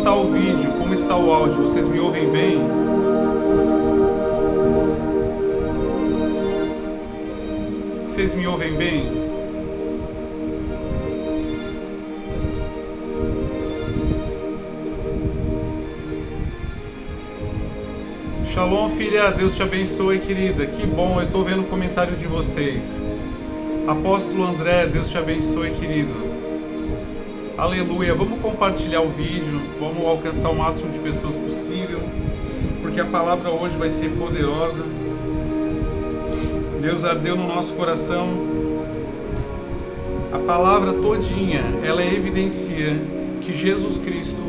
está o vídeo? Como está o áudio? Vocês me ouvem bem? Vocês me ouvem bem? Shalom, filha, Deus te abençoe, querida. Que bom, eu estou vendo o comentário de vocês. Apóstolo André, Deus te abençoe, querido. Aleluia. Vamos compartilhar o vídeo, vamos alcançar o máximo de pessoas possível, porque a palavra hoje vai ser poderosa. Deus ardeu no nosso coração. A palavra todinha, ela evidencia que Jesus Cristo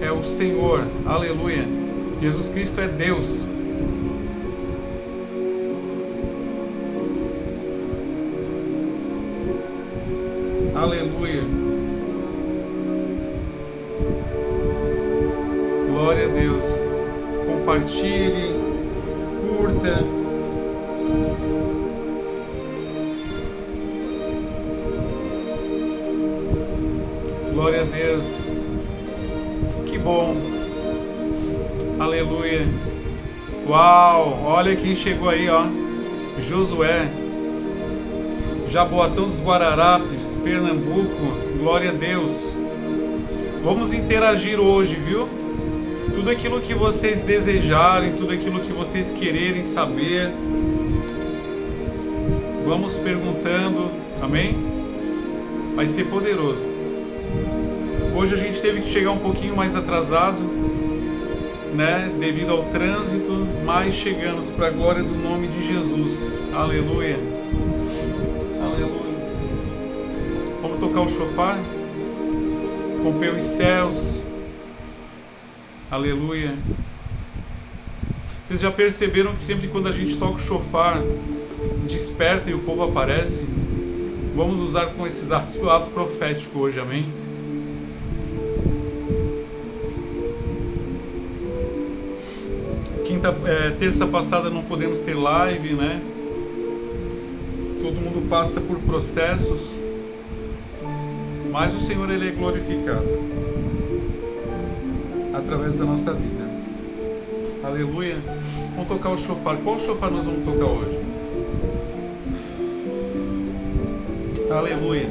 é o Senhor. Aleluia. Jesus Cristo é Deus. Aleluia. Glória a Deus. Compartilhe, curta. Glória a Deus. Que bom. Aleluia. Uau, olha quem chegou aí, ó. Josué, Jaboatão dos Guararapes, Pernambuco. Glória a Deus. Vamos interagir hoje, viu? Tudo aquilo que vocês desejarem, tudo aquilo que vocês quererem saber, vamos perguntando, amém? Vai ser poderoso. Hoje a gente teve que chegar um pouquinho mais atrasado, né, devido ao trânsito, mas chegamos para a glória do nome de Jesus. Aleluia. Aleluia. Vamos tocar o shofar? Rompeu os céus. Aleluia. Vocês já perceberam que sempre quando a gente toca o shofar, desperta e o povo aparece? Vamos usar com esses atos o ato profético hoje, amém? Terça passada não podemos ter live, né? Todo mundo passa por processos, mas o Senhor, Ele é glorificado através da nossa vida. Aleluia. Vamos tocar o shofar. Qual shofar nós vamos tocar hoje? Aleluia.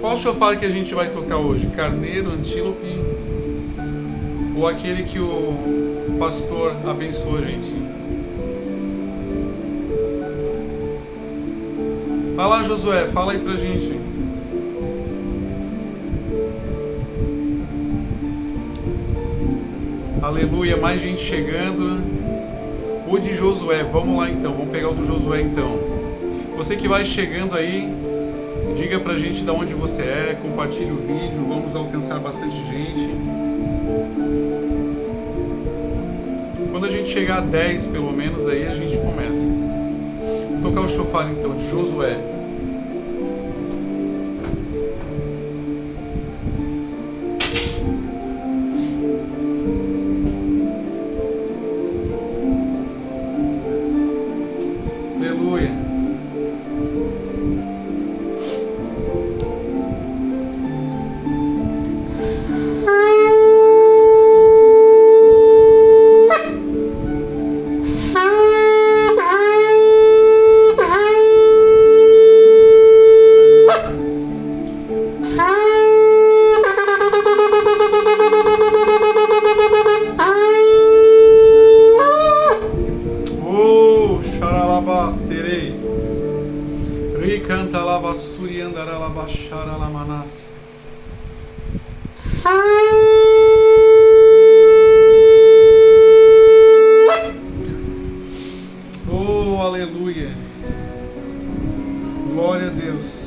Qual shofar que a gente vai tocar hoje? Carneiro, antílope ou aquele que o pastor abençoa a gente? Vai lá, Josué, fala aí pra gente. Aleluia, mais gente chegando. O de Josué, vamos lá então, vamos pegar o do Josué então. Você que vai chegando aí, diga pra gente de onde você é, compartilhe o vídeo, vamos alcançar bastante gente. Quando a gente chegar a 10 pelo menos, aí a gente começa. Vou tocar o shofar então, de Josué. Aleluia. Ricanta lava suriandara lava shara la manas. Oh, aleluia. Glória a Deus.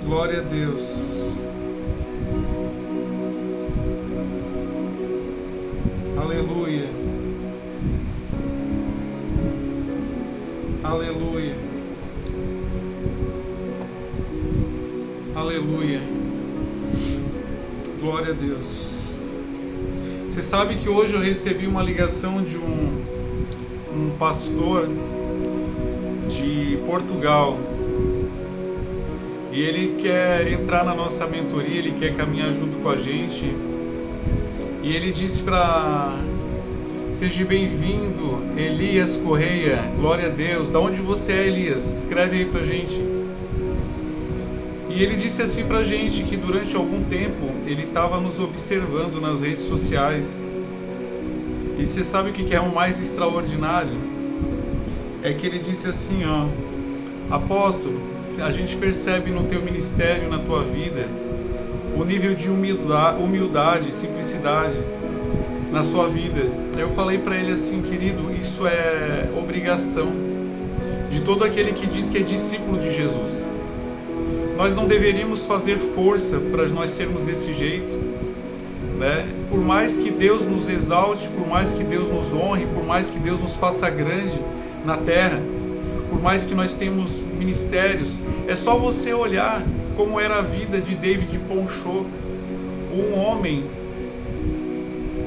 Glória a Deus. Aleluia. Aleluia. Aleluia. Glória a Deus. Você sabe que hoje eu recebi uma ligação de um pastor de Portugal. E ele quer entrar na nossa mentoria, ele quer caminhar junto com a gente. E ele disse para... Seja bem-vindo, Elias Correia. Glória a Deus. Da onde você é, Elias? Escreve aí pra gente. E ele disse assim pra gente que durante algum tempo ele estava nos observando nas redes sociais. E você sabe o que é o mais extraordinário? É que ele disse assim, ó: apóstolo, a gente percebe no teu ministério, na tua vida, o nível de humildade, simplicidade na sua vida. Eu falei para ele assim: querido, isso é obrigação de todo aquele que diz que é discípulo de Jesus. Nós não deveríamos fazer força para nós sermos desse jeito, né? Por mais que Deus nos exalte, por mais que Deus nos honre, por mais que Deus nos faça grande na terra, por mais que nós tenhamos ministérios, é só você olhar como era a vida de David Ponchot, um homem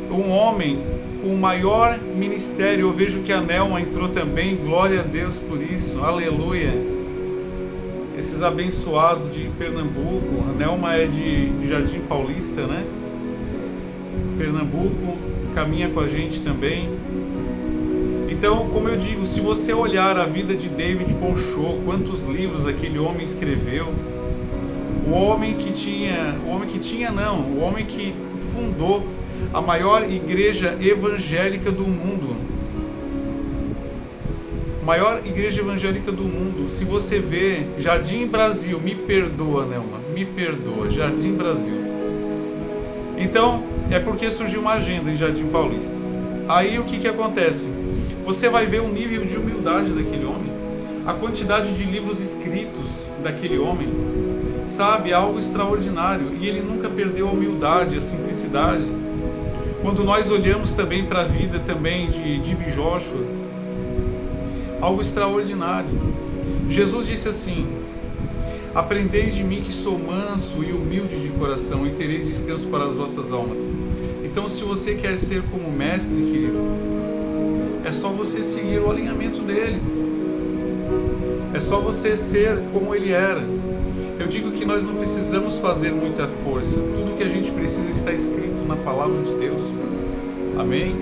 com o maior ministério. Eu vejo que a Nelma entrou também, glória a Deus por isso, aleluia. Esses abençoados de Pernambuco, a Nelma é de Jardim Paulista, né? Pernambuco, caminha com a gente também. Então, como eu digo, se você olhar a vida de David Ponchot, quantos livros aquele homem escreveu, o homem que fundou a maior igreja evangélica do mundo. Maior igreja evangélica do mundo. Se você vê Jardim Brasil, me perdoa, Nelma, me perdoa, Jardim Brasil. Então, é porque surgiu uma agenda em Jardim Paulista. Aí o que acontece? Você vai ver o nível de humildade daquele homem, a quantidade de livros escritos daquele homem, sabe? Algo extraordinário. E ele nunca perdeu a humildade, a simplicidade. Quando nós olhamos também para a vida também de Jimmy Joshua, algo extraordinário. Jesus disse assim: aprendei de mim que sou manso e humilde de coração, e tereis descanso para as vossas almas. Então, se você quer ser como mestre, querido, é só você seguir o alinhamento dele. É só você ser como ele era. Eu digo que nós não precisamos fazer muita força. Tudo que a gente precisa está escrito na palavra de Deus. Amém?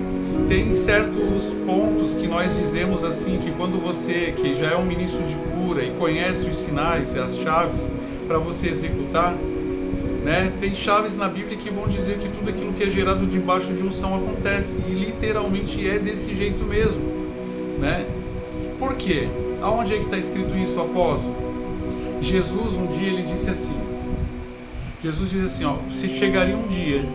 Tem certos pontos que nós dizemos assim, que quando você, que já é um ministro de cura e conhece os sinais, as chaves para você executar, né? Tem chaves na Bíblia que vão dizer que tudo aquilo que é gerado debaixo de unção acontece, e literalmente é desse jeito mesmo, né? Por quê? Aonde é que está escrito isso, apóstolo? Jesus um dia ele disse assim, Jesus diz assim, ó: se chegaria um dia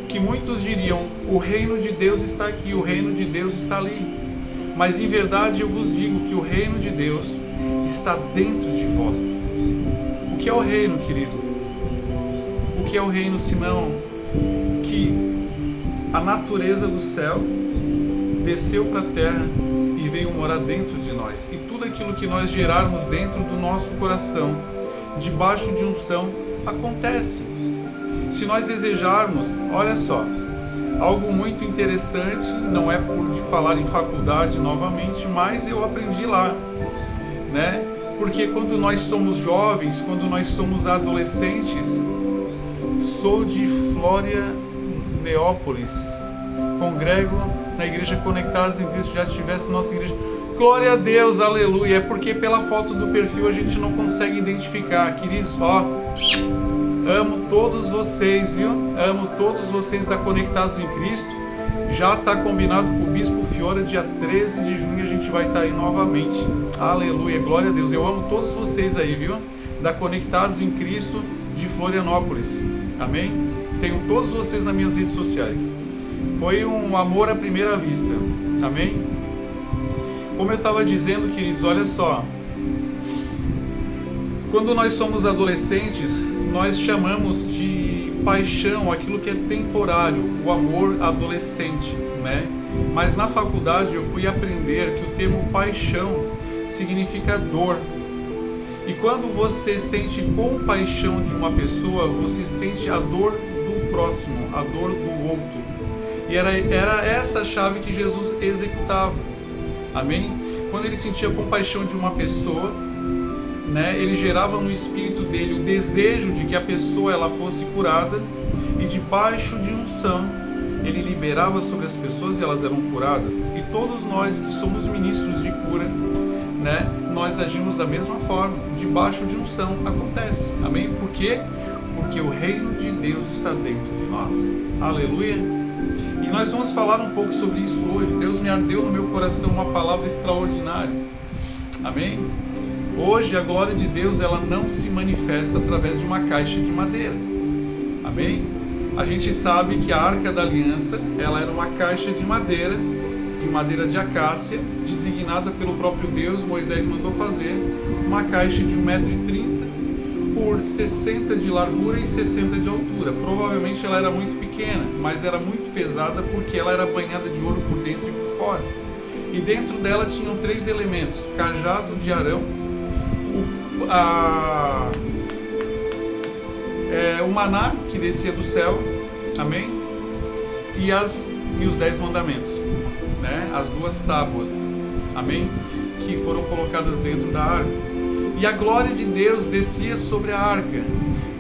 que muitos diriam, o reino de Deus está aqui, o reino de Deus está ali, mas em verdade eu vos digo que o reino de Deus está dentro de vós. O que é o reino, querido? O que é o reino senão que a natureza do céu desceu para a terra e veio morar dentro de nós, e tudo aquilo que nós gerarmos dentro do nosso coração, debaixo de unção, acontece. Se nós desejarmos, olha só, algo muito interessante, não é por de falar em faculdade novamente, mas eu aprendi lá, né? Porque quando nós somos jovens, quando nós somos adolescentes, sou de Florianópolis, congrego na igreja Conectados em Cristo, já estivesse nossa igreja. Glória a Deus, aleluia. É porque pela foto do perfil a gente não consegue identificar. Queridos, ó, amo todos vocês, viu? Amo todos vocês da Conectados em Cristo. Já está combinado com o Bispo Fiora, dia 13 de junho a gente vai estar aí novamente. Aleluia, glória a Deus. Eu amo todos vocês aí, viu? Da Conectados em Cristo de Florianópolis. Amém? Tenho todos vocês nas minhas redes sociais. Foi um amor à primeira vista. Amém? Como eu estava dizendo, queridos, olha só. Quando nós somos adolescentes, nós chamamos de paixão aquilo que é temporário, o amor adolescente, né? Mas na faculdade eu fui aprender que o termo paixão significa dor. E quando você sente compaixão de uma pessoa, você sente a dor do próximo, a dor do outro. E era essa a chave que Jesus executava. Amém? Quando ele sentia compaixão de uma pessoa, né, ele gerava no espírito dele o desejo de que a pessoa ela fosse curada, e debaixo de unção ele liberava sobre as pessoas e elas eram curadas. E todos nós que somos ministros de cura, né, nós agimos da mesma forma, debaixo de unção acontece. Amém? Por quê? Porque o reino de Deus está dentro de nós. Aleluia! E nós vamos falar um pouco sobre isso hoje. Deus me ardeu no meu coração uma palavra extraordinária. Amém? Hoje a glória de Deus ela não se manifesta através de uma caixa de madeira. Amém? A gente sabe que a Arca da Aliança ela era uma caixa de madeira de acácia, designada pelo próprio Deus. Moisés mandou fazer uma caixa de 1,30 m por 60 de largura e 60 de altura. Provavelmente ela era muito pequena, mas era muito pesada porque ela era banhada de ouro por dentro e por fora. E dentro dela tinham 3 elementos: o cajado de Arão, o maná que descia do céu, amém? E os 10 mandamentos, né? As 2 tábuas, amém? Que foram colocadas dentro da arca. E a glória de Deus descia sobre a arca.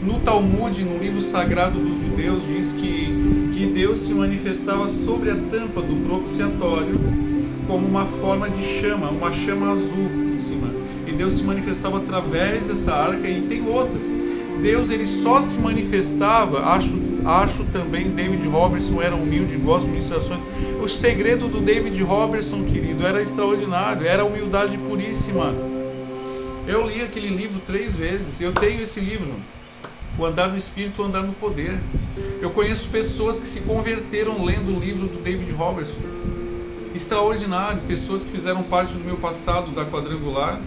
No Talmud, no livro sagrado dos judeus, diz que Deus se manifestava sobre a tampa do propiciatório como uma forma de chama, uma chama azul em cima. E Deus se manifestava através dessa arca. E tem outra. Deus ele só se manifestava, acho também, David Robertson era humilde, gosto de ministrações. O segredo do David Robertson, querido, era extraordinário, era a humildade puríssima. Eu li aquele livro 3 vezes, eu tenho esse livro, O Andar no Espírito, O Andar no Poder. Eu conheço pessoas que se converteram lendo o livro do David Robertson. Extraordinário, pessoas que fizeram parte do meu passado da Quadrangular,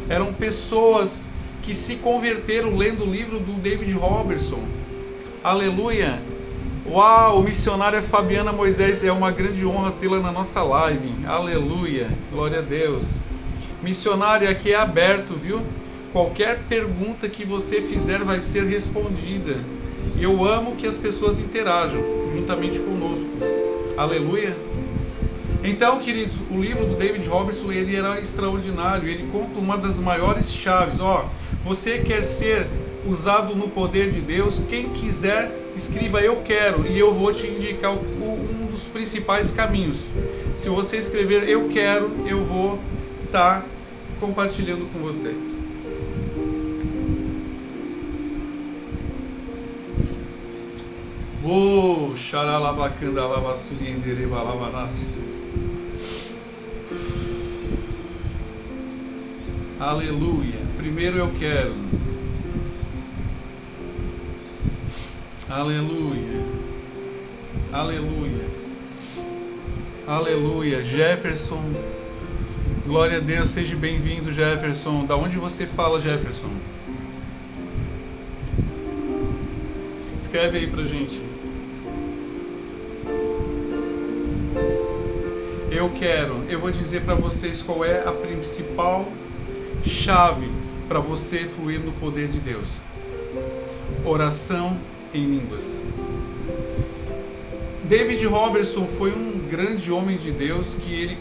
eram pessoas que se converteram lendo o livro do David Robertson. Aleluia! Uau, missionária Fabiana Moisés, é uma grande honra tê-la na nossa live. Aleluia, glória a Deus. Missionária, aqui é aberto, viu? Qualquer pergunta que você fizer vai ser respondida. Eu amo que as pessoas interajam juntamente conosco. Aleluia! Então, queridos, o livro do David Robertson, ele era extraordinário. Ele conta uma das maiores chaves. Você quer ser usado no poder de Deus? Quem quiser, escreva eu quero, e eu vou te indicar um dos principais caminhos. Se você escrever eu quero, eu vou estar compartilhando com vocês. Xaralabacanda lavassulienderebalavanas. Aleluia. Primeiro eu quero. Aleluia. Aleluia. Aleluia. Jefferson. Glória a Deus. Seja bem-vindo, Jefferson. Da onde você fala, Jefferson? Escreve aí pra gente. Eu quero. Eu vou dizer para vocês qual é a principal chave para você fluir no poder de Deus. Oração em línguas. David Robertson foi um grande homem de Deus que ele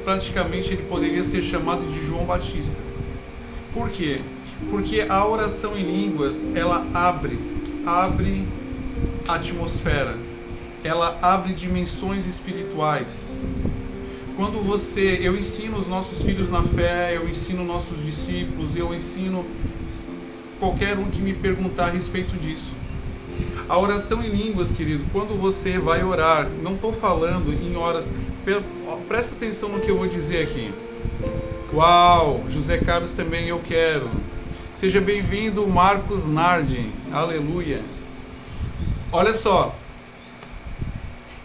praticamente ele poderia ser chamado de João Batista. Por quê? Porque a oração em línguas, ela abre a atmosfera. Ela abre dimensões espirituais. Quando eu ensino os nossos filhos na fé, eu ensino nossos discípulos, eu ensino qualquer um que me perguntar a respeito disso. A oração em línguas, querido, quando você vai orar, não estou falando em horas, presta atenção no que eu vou dizer aqui. Uau, José Carlos também eu quero. Seja bem-vindo, Marcos Nardi, aleluia. Olha só.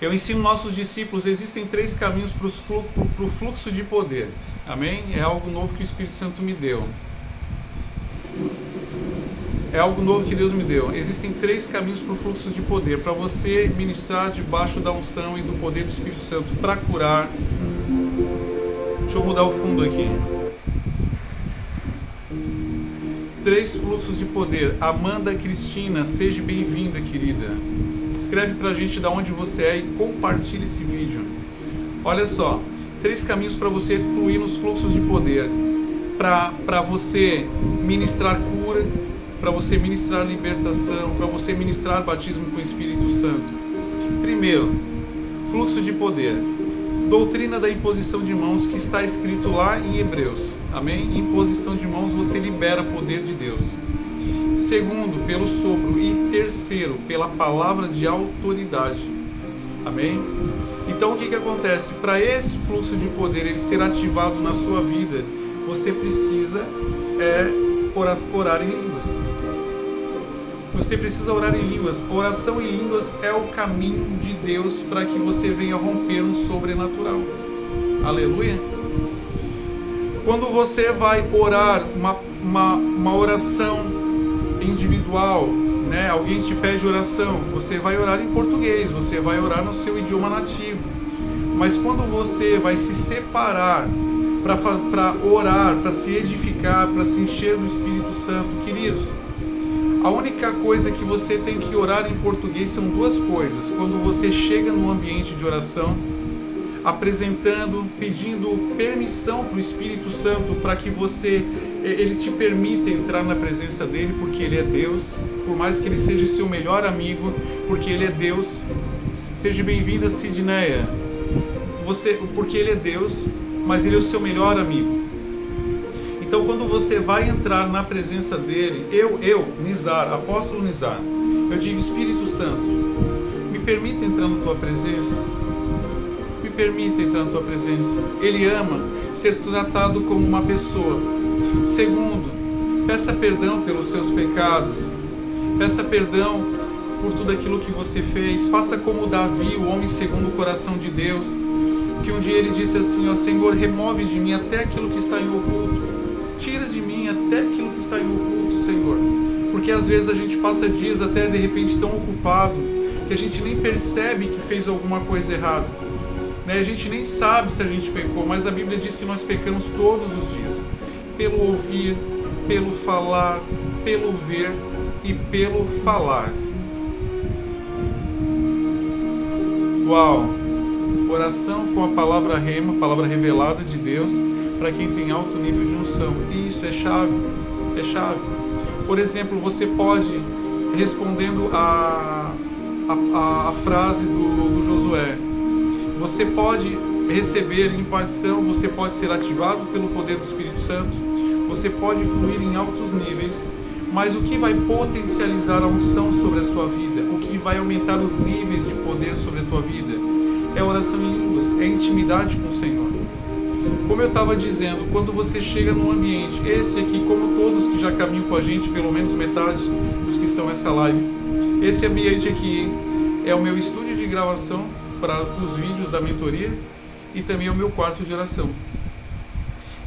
Eu ensino nossos discípulos, existem 3 caminhos para o fluxo de poder. Amém? É algo novo que o Espírito Santo me deu. É algo novo que Deus me deu. Existem 3 caminhos para o fluxo de poder. Para você ministrar debaixo da unção e do poder do Espírito Santo para curar. Deixa eu mudar o fundo aqui. 3 fluxos de poder. Amanda Cristina, seja bem-vinda, querida. Escreve pra gente de onde você é e compartilhe esse vídeo. Olha só, 3 caminhos para você fluir nos fluxos de poder. para você ministrar cura, para você ministrar libertação, para você ministrar batismo com o Espírito Santo. Primeiro, fluxo de poder. Doutrina da imposição de mãos, que está escrito lá em Hebreus. Amém? Imposição de mãos, você libera poder de Deus. Segundo, pelo sopro. E terceiro, pela palavra de autoridade. Amém? Então o que acontece? Para esse fluxo de poder ele ser ativado na sua vida, você precisa orar em línguas. Você precisa orar em línguas. Oração em línguas é o caminho de Deus para que você venha romper um sobrenatural. Aleluia. Quando você vai orar uma oração individual, né? Alguém te pede oração, você vai orar em português, você vai orar no seu idioma nativo. Mas quando você vai se separar para orar, para se edificar, para se encher do Espírito Santo, queridos, a única coisa que você tem que orar em português são duas coisas. Quando você chega no ambiente de oração, apresentando, pedindo permissão para o Espírito Santo para que ele te permita entrar na presença dele, porque ele é Deus, por mais que ele seja seu melhor amigo, porque ele é Deus. Seja bem-vinda, Sidneia. Porque ele é Deus, mas ele é o seu melhor amigo. Então, quando você vai entrar na presença dele, Nizar, apóstolo Nizar, eu digo: Espírito Santo, me permita entrar na tua presença. Me permita entrar na tua presença. Ele ama ser tratado como uma pessoa. Segundo, peça perdão pelos seus pecados. Peça perdão por tudo aquilo que você fez. Faça como Davi, o homem segundo o coração de Deus, que um dia ele disse assim: ó Senhor, remove de mim até aquilo que está em oculto. Tira de mim até aquilo que está em oculto, Senhor. Porque às vezes a gente passa dias até de repente tão ocupado que a gente nem percebe que fez alguma coisa errada, né? A gente nem sabe se a gente pecou, mas a Bíblia diz que nós pecamos todos os dias, pelo ouvir, pelo falar, pelo ver e pelo falar. Uau! Oração com a palavra rema, palavra revelada de Deus, para quem tem alto nível de unção. E isso é chave, é chave. Por exemplo, você pode, respondendo a frase do Josué, você pode receber impartição, você pode ser ativado pelo poder do Espírito Santo, você pode fluir em altos níveis, mas o que vai potencializar a unção sobre a sua vida, o que vai aumentar os níveis de poder sobre a tua vida, é a oração em línguas, é a intimidade com o Senhor. Como eu estava dizendo, quando você chega num ambiente, esse aqui, como todos que já caminham com a gente, pelo menos metade dos que estão nessa live, esse ambiente aqui é o meu estúdio de gravação para os vídeos da mentoria e também é o meu quarto de oração.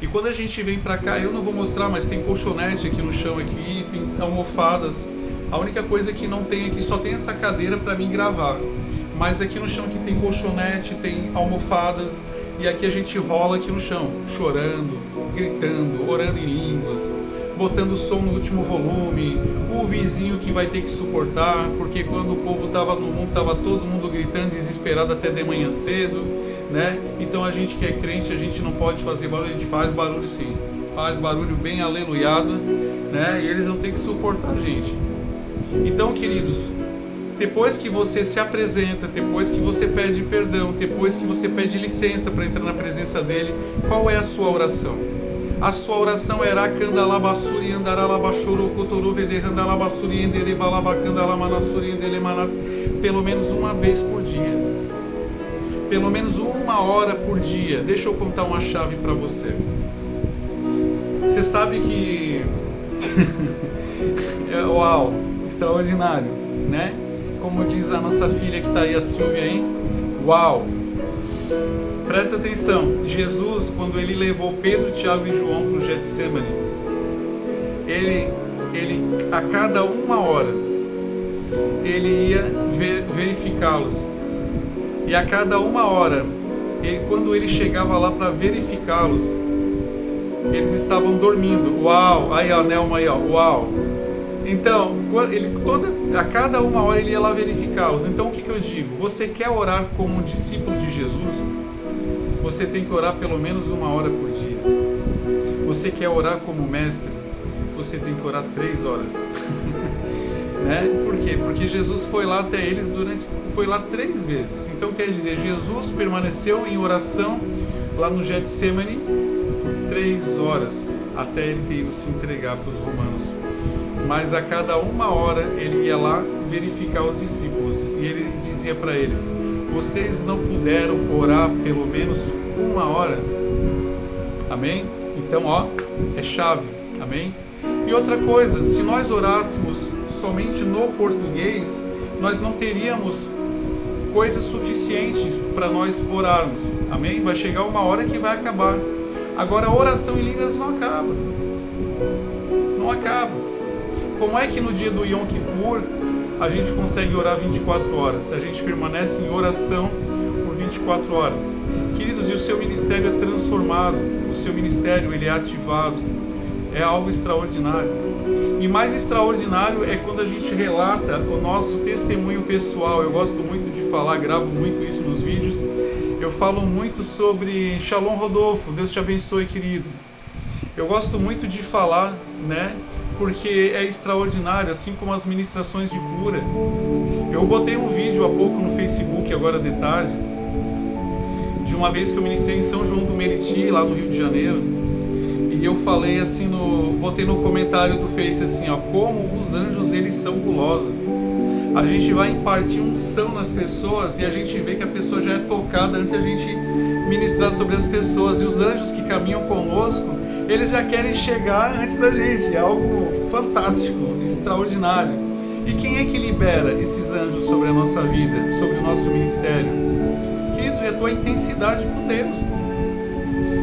E quando a gente vem para cá, eu não vou mostrar, mas tem colchonete aqui no chão, aqui, tem almofadas. A única coisa que não tem aqui, só tem essa cadeira para mim gravar. Mas aqui no chão aqui tem colchonete, tem almofadas, e aqui a gente rola aqui no chão, chorando, gritando, orando em línguas, botando o som no último volume, o vizinho que vai ter que suportar, porque quando o povo estava no mundo, estava todo mundo gritando, desesperado até de manhã cedo, né? Então a gente que é crente, a gente não pode fazer barulho, a gente faz barulho sim, faz barulho bem aleluiado, né? E eles vão ter que suportar a gente. Então, queridos, depois que você se apresenta, depois que você pede perdão, depois que você pede licença para entrar na presença dele, qual é a sua oração? A sua oração era candalabassuri andaralabachoro cotoru vederandalabassuri enderebalabacandalamanasuri endelemanas, pelo menos uma vez por dia. Pelo menos 1 hora por dia. Deixa eu contar uma chave para você. Você sabe que uau, extraordinário, né? Como diz a nossa filha que está aí, a Silvia, hein? Uau! Presta atenção, Jesus, quando ele levou Pedro, Tiago e João para o Getsemane, ele a cada 1 hora, ele ia verificá-los. E a cada 1 hora, quando ele chegava lá para verificá-los, eles estavam dormindo. Uau! Aí, ó, Nelma aí, ó. Uau! Então, a cada 1 hora ele ia lá verificá-los. Então, o que eu digo? Você quer orar como um discípulo de Jesus? Você tem que orar pelo menos 1 hora por dia. Você quer orar como mestre? Você tem que orar 3 horas. Né? Por quê? Porque Jesus foi lá até eles foi lá 3 vezes. Então quer dizer, Jesus permaneceu em oração lá no Getsemane por 3 horas, até ele ter ido se entregar para os romanos. Mas a cada 1 hora ele ia lá verificar os discípulos e ele dizia para eles: vocês não puderam orar pelo menos 1 hora? Amém? Então, é chave. Amém? E outra coisa, se nós orássemos somente no português, nós não teríamos coisas suficientes para nós orarmos. Amém? Vai chegar 1 hora que vai acabar. Agora, a oração em línguas não acaba. Não acaba. Como é que no dia do Yom Kippur a gente consegue orar 24 horas? A gente permanece em oração por 24 horas. Queridos, e o seu ministério é transformado. O seu ministério, ele é ativado. É algo extraordinário. E mais extraordinário é quando a gente relata o nosso testemunho pessoal. Eu gosto muito de falar, gravo muito isso nos vídeos. Eu falo muito sobre Shalom Rodolfo, Deus te abençoe, querido. Eu gosto muito de falar, né? Porque é extraordinário, assim como as ministrações de cura. Eu botei um vídeo há pouco no Facebook, agora de tarde, de uma vez que eu ministrei em São João do Meriti, lá no Rio de Janeiro. E eu falei assim, botei no comentário do Face assim, como os anjos eles são gulosos. A gente vai impartir unção nas pessoas e a gente vê que a pessoa já é tocada antes de a gente ministrar sobre as pessoas. E os anjos que caminham conosco, eles já querem chegar antes da gente. É algo fantástico, extraordinário. E quem é que libera esses anjos sobre a nossa vida, sobre o nosso ministério? Queridos, é a tua intensidade com Deus.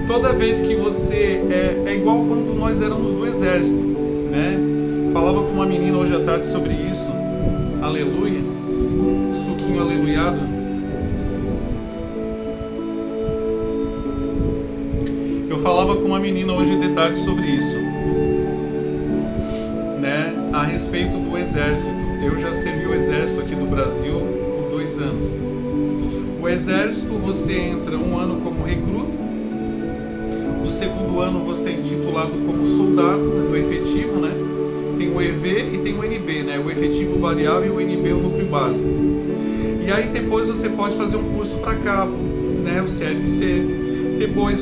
Toda vez que você é igual quando nós éramos do exército, né? Falava com uma menina hoje à tarde sobre isso. Aleluia. Suquinho aleluiado. Eu falava com uma menina hoje de tarde sobre isso, né? A respeito do exército. Eu já servi o exército aqui do Brasil por 2 anos. O exército, você entra 1 ano como recruta. No 2º ano você é intitulado como soldado, do efetivo, né? Tem o EV e tem o NB, né? O efetivo variável e o NB, o núcleo básico. E aí depois você pode fazer um curso para cabo, né? O CFC. Depois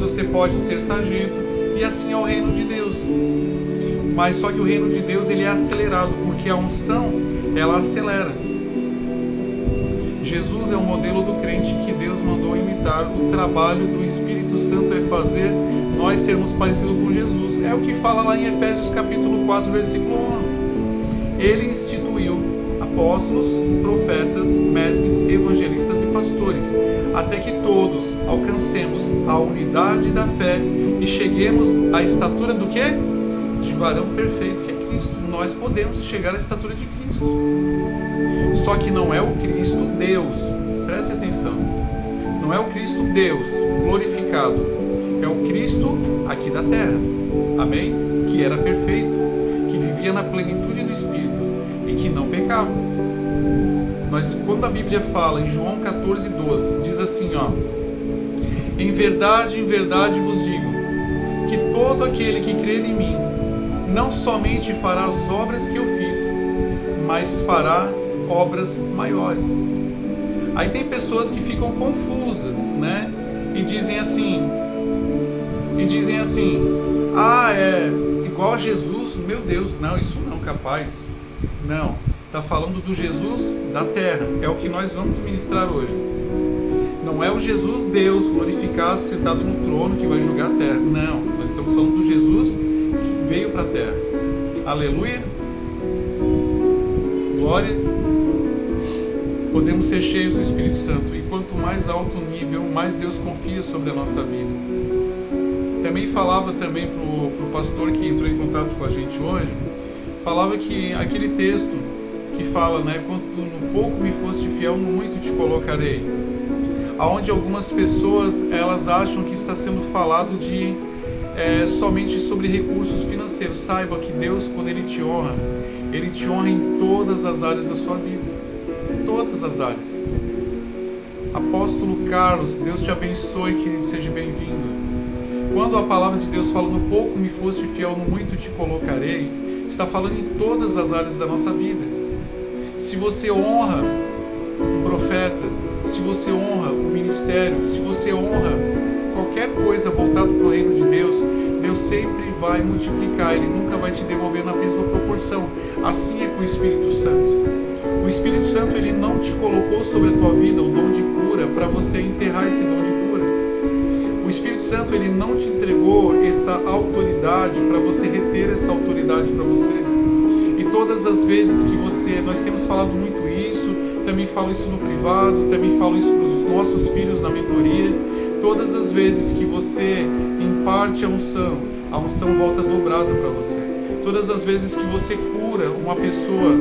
você pode ser sargento. E assim é o reino de Deus. Mas só que o reino de Deus ele é acelerado, porque a unção ela acelera. Jesus é o modelo do crente que Deus mandou imitar. O trabalho do Espírito Santo é fazer nós sermos parecidos com Jesus. É o que fala lá em Efésios capítulo 4, versículo 11. Ele instituiu apóstolos, profetas, mestres, evangelistas e pastores, até que todos alcancemos a unidade da fé e cheguemos à estatura do quê? De varão perfeito, que é Cristo. Nós podemos chegar à estatura de Cristo. Só que não é o Cristo Deus, preste atenção, não é o Cristo Deus glorificado, é o Cristo aqui da terra, amém? Que era perfeito, que vivia na plenitude do Espírito e que não pecava. Mas quando a Bíblia fala em João 14:12, diz assim, em verdade vos digo, que todo aquele que crer em mim, não somente fará as obras que eu fiz, mas fará obras maiores. Aí tem pessoas que ficam confusas, né? E dizem assim, é igual a Jesus, meu Deus, não, isso não, capaz. Não, está falando do Jesus da terra, é o que nós vamos ministrar hoje. Não é o Jesus Deus glorificado, sentado no trono que vai julgar a terra. Não, nós estamos falando do Jesus que veio para a terra. Aleluia. Glória. Podemos ser cheios do Espírito Santo. E quanto mais alto o nível, mais Deus confia sobre a nossa vida. Também falava também pro pastor que entrou em contato com a gente hoje, falava que aquele texto que fala, né, quanto no pouco me foste fiel, no muito te colocarei. Aonde algumas pessoas elas acham que está sendo falado de somente sobre recursos financeiros. Saiba que Deus, quando Ele te honra em todas as áreas da sua vida. Todas as áreas. Apóstolo Carlos, Deus te abençoe, querido, seja bem-vindo. Quando a palavra de Deus fala, no pouco me foste fiel, no muito te colocarei, está falando em todas as áreas da nossa vida. Se você honra o profeta, se você honra o ministério, se você honra qualquer coisa voltada para o reino de Deus, Deus sempre vai multiplicar, Ele nunca vai te devolver na mesma proporção. Assim é com o Espírito Santo. O Espírito Santo, Ele não te colocou sobre a tua vida o dom de cura para você enterrar esse dom de cura. O Espírito Santo, Ele não te entregou essa autoridade para você reter essa autoridade para você. E todas as vezes que nós temos falado muito isso, também falo isso no privado, também falo isso para os nossos filhos na mentoria, todas as vezes que você imparte a unção volta dobrada para você. Todas as vezes que você cura uma pessoa,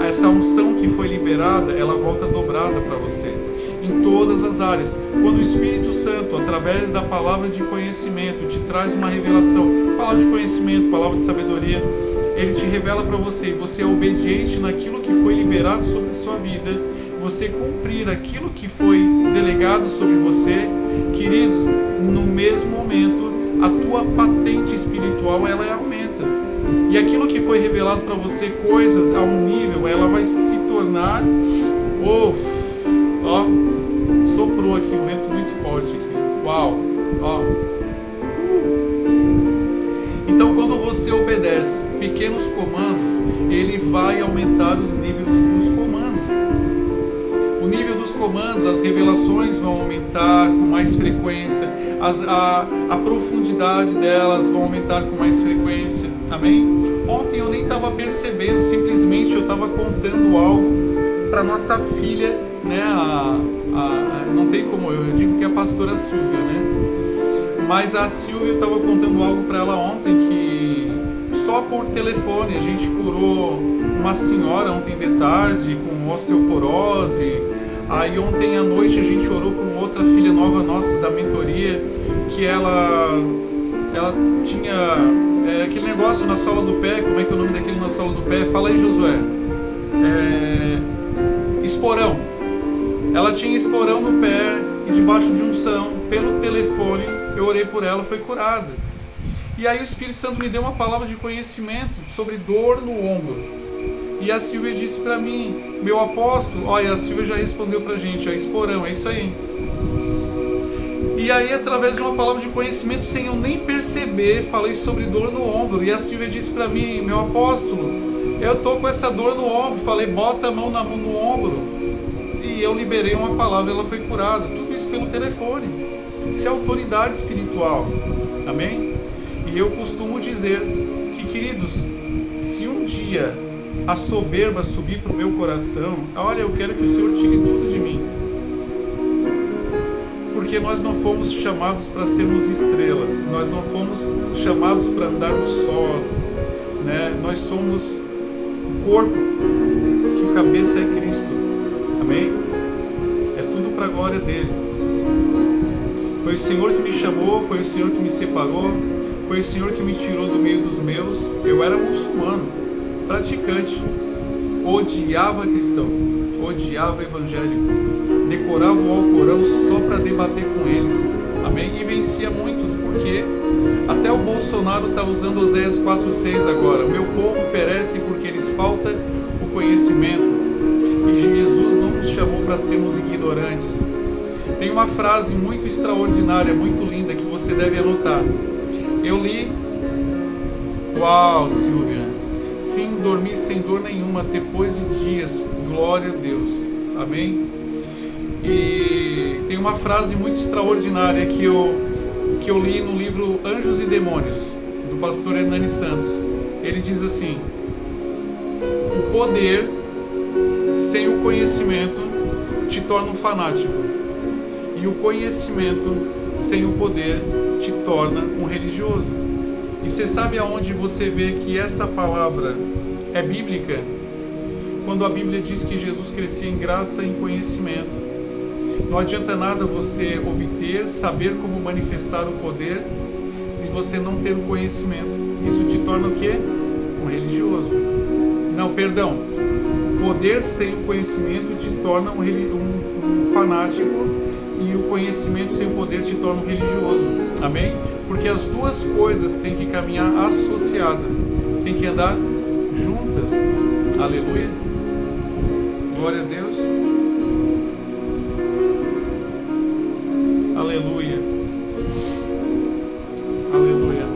essa unção que foi liberada, ela volta dobrada para você. Em todas as áreas. Quando o Espírito Santo, através da palavra de conhecimento, te traz uma revelação, palavra de conhecimento, palavra de sabedoria, Ele te revela para você, e você é obediente naquilo que foi liberado sobre a sua vida, você cumprir aquilo que foi delegado sobre você, queridos, no mesmo momento, a tua patente espiritual, ela aumenta. E aquilo que foi revelado para você, coisas a um nível, ela vai se tornar... soprou aqui um vento muito forte aqui. Uau! Então, quando você obedece pequenos comandos, ele vai aumentar os níveis dos comandos. O nível dos comandos, as revelações vão aumentar com mais frequência, a profundidade delas vão aumentar com mais frequência. Amém? Ontem eu nem estava percebendo, simplesmente eu estava contando algo para nossa filha, né? Não tem como, eu digo que é a pastora Silvia, né? Mas a Silvia, estava contando algo para ela ontem, que só por telefone a gente curou uma senhora ontem de tarde com osteoporose. Aí ontem à noite a gente orou com outra filha nova nossa da mentoria, que ela tinha aquele negócio na sola do pé. Como é que é o nome daquele na sola do pé? Fala aí, Josué. Esporão. Ela tinha esporão no pé e debaixo de unção, pelo telefone, eu orei por ela, foi curada. E aí o Espírito Santo me deu uma palavra de conhecimento sobre dor no ombro. E a Silvia disse para mim, meu apóstolo, olha, a Silvia já respondeu pra gente, esporão, é isso aí. E aí, através de uma palavra de conhecimento, sem eu nem perceber, falei sobre dor no ombro. E a Silvia disse para mim, meu apóstolo, eu tô com essa dor no ombro. Falei, bota a mão no ombro. E eu liberei uma palavra, ela foi curada. Tudo isso pelo telefone. Isso é autoridade espiritual. Amém? E eu costumo dizer que, queridos, se um dia a soberba subir para o meu coração, olha, eu quero que o Senhor tire tudo de mim. Porque nós não fomos chamados para sermos estrela. Nós não fomos chamados para andarmos sós, né? Nós somos o corpo, que o cabeça é Cristo. Amém? É tudo para a glória dele. Foi o Senhor que me chamou, foi o Senhor que me separou, foi o Senhor que me tirou do meio dos meus. Eu era muçulmano, praticante, odiava cristão, odiava evangélico, decorava o Alcorão só para debater com eles. Amém? E vencia muitos, porque até o Bolsonaro está usando Oséias 4,6 agora. O meu povo perece porque lhes falta o conhecimento. E Jesus não nos chamou para sermos ignorantes. Tem uma frase muito extraordinária, muito linda, que você deve anotar. Eu li, uau, Silvia, sim, dormi sem dor nenhuma, depois de dias, glória a Deus, amém? E tem uma frase muito extraordinária que eu li no livro Anjos e Demônios, do pastor Hernani Santos. Ele diz assim: o poder sem o conhecimento te torna um fanático, e o conhecimento sem o poder te torna um religioso. E você sabe aonde você vê que essa palavra é bíblica? Quando a Bíblia diz que Jesus crescia em graça e em conhecimento. Não adianta nada você obter, saber como manifestar o poder, e você não ter o conhecimento. Isso te torna o quê? Um religioso. Não, perdão. Poder sem o conhecimento te torna um fanático, e o conhecimento sem o poder te torna um religioso. Amém? Porque as duas coisas têm que caminhar associadas, têm que andar juntas. Aleluia. Glória a Deus. Aleluia. Aleluia.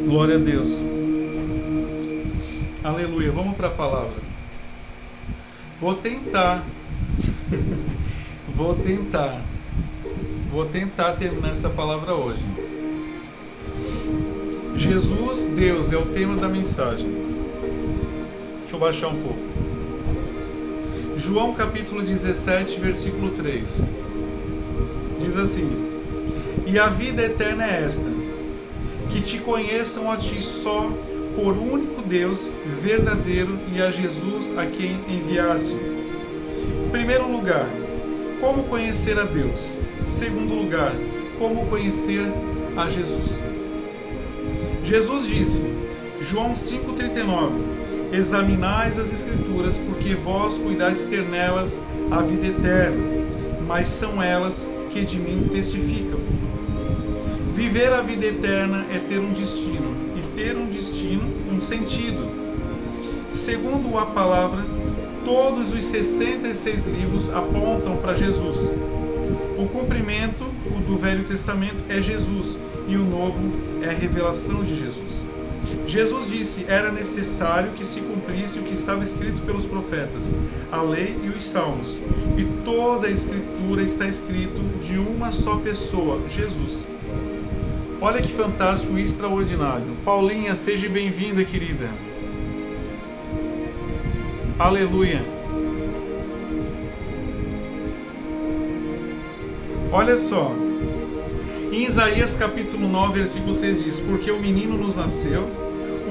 Glória a Deus. Aleluia. Vamos para a palavra. Vou tentar terminar essa palavra hoje. Jesus, Deus, é o tema da mensagem. Deixa eu baixar um pouco. João capítulo 17, versículo 3. Diz assim: E a vida eterna é esta, que te conheçam a ti só, por único Deus verdadeiro, e a Jesus a quem enviaste. Em primeiro lugar, como conhecer a Deus? Em segundo lugar, como conhecer a Jesus? Jesus disse, João 5,39: Examinais as Escrituras, porque vós cuidais ter nelas a vida eterna, mas são elas que de mim testificam. Viver a vida eterna é ter um destino, e ter um destino, um sentido. Segundo a palavra, todos os 66 livros apontam para Jesus. O cumprimento, o do Velho Testamento, é Jesus, e o Novo é a revelação de Jesus. Jesus disse: era necessário que se cumprisse o que estava escrito pelos profetas, a lei e os salmos. E toda a Escritura está escrito de uma só pessoa, Jesus. Olha que fantástico e extraordinário. Paulinha, seja bem-vinda, querida. Aleluia. Olha só. Em Isaías capítulo 9, versículo 6 diz: Porque o menino nos nasceu,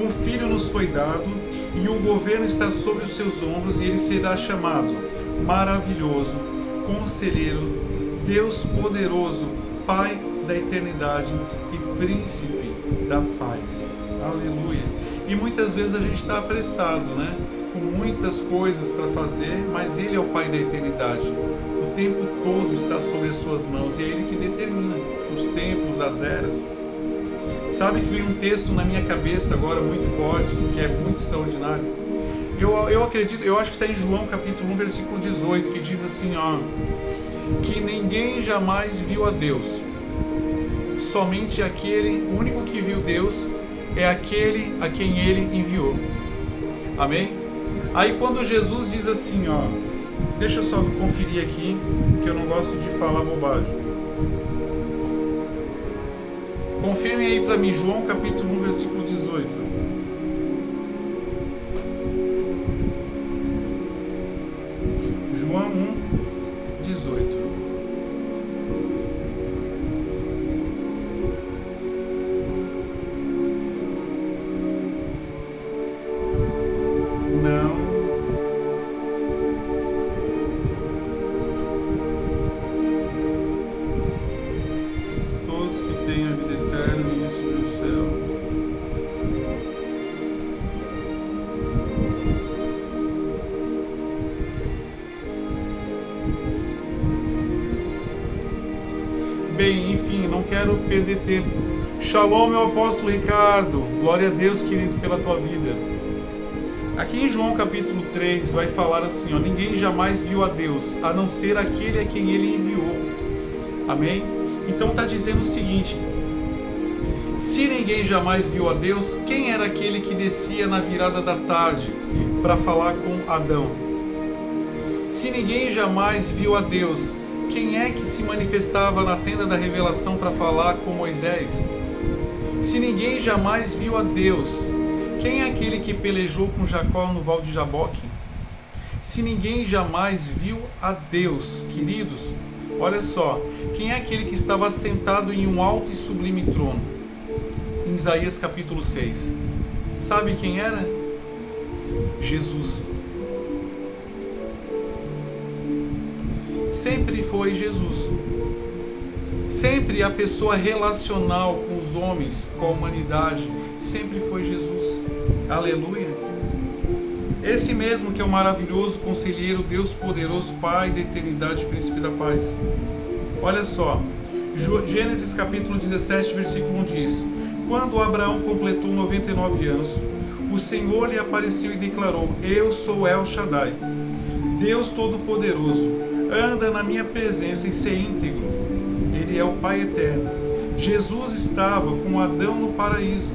um filho nos foi dado, e o governo está sobre os seus ombros, e ele será chamado Maravilhoso, Conselheiro, Deus Poderoso, Pai da Eternidade e Príncipe da Paz. Aleluia. E muitas vezes a gente está apressado, né? Com muitas coisas para fazer, mas Ele é o Pai da Eternidade. O tempo todo está sob as suas mãos, e é Ele que determina os tempos, as eras. Sabe que veio um texto na minha cabeça agora muito forte, que é muito extraordinário. Eu acredito, eu acho que está em João capítulo 1, versículo 18, que diz assim, ó: que ninguém jamais viu a Deus, somente aquele, o único que viu Deus é aquele a quem Ele enviou. Amém? Aí quando Jesus diz assim, ó, deixa eu só conferir aqui, que eu não gosto de falar bobagem. Confirme aí para mim, João capítulo 1, versículo 18. João 1, 18. Não. Todos que têm a vida eterna e sobre o céu. Bem, enfim, não quero perder tempo. Shalom, meu apóstolo Ricardo. Glória a Deus, querido, pela tua vida. Aqui em João capítulo 3 vai falar assim, ó: ninguém jamais viu a Deus, a não ser aquele a quem Ele enviou. Amém? Então está dizendo o seguinte: se ninguém jamais viu a Deus, quem era aquele que descia na virada da tarde para falar com Adão? Se ninguém jamais viu a Deus, quem é que se manifestava na tenda da revelação para falar com Moisés? Se ninguém jamais viu a Deus, quem é aquele que pelejou com Jacó no val de Jaboque? Se ninguém jamais viu a Deus, queridos, olha só, quem é aquele que estava sentado em um alto e sublime trono? Em Isaías capítulo 6. Sabe quem era? Jesus. Sempre foi Jesus. Sempre a pessoa relacional com os homens, com a humanidade, sempre foi Jesus. Aleluia. Esse mesmo que é o maravilhoso conselheiro, Deus poderoso, Pai da eternidade, Príncipe da paz. Olha só, Gênesis capítulo 17, versículo 1 diz: Quando Abraão completou 99 anos, o Senhor lhe apareceu e declarou: Eu sou El Shaddai, Deus Todo-Poderoso, anda na minha presença e ser íntegro. Ele é o Pai eterno. Jesus estava com Adão no paraíso.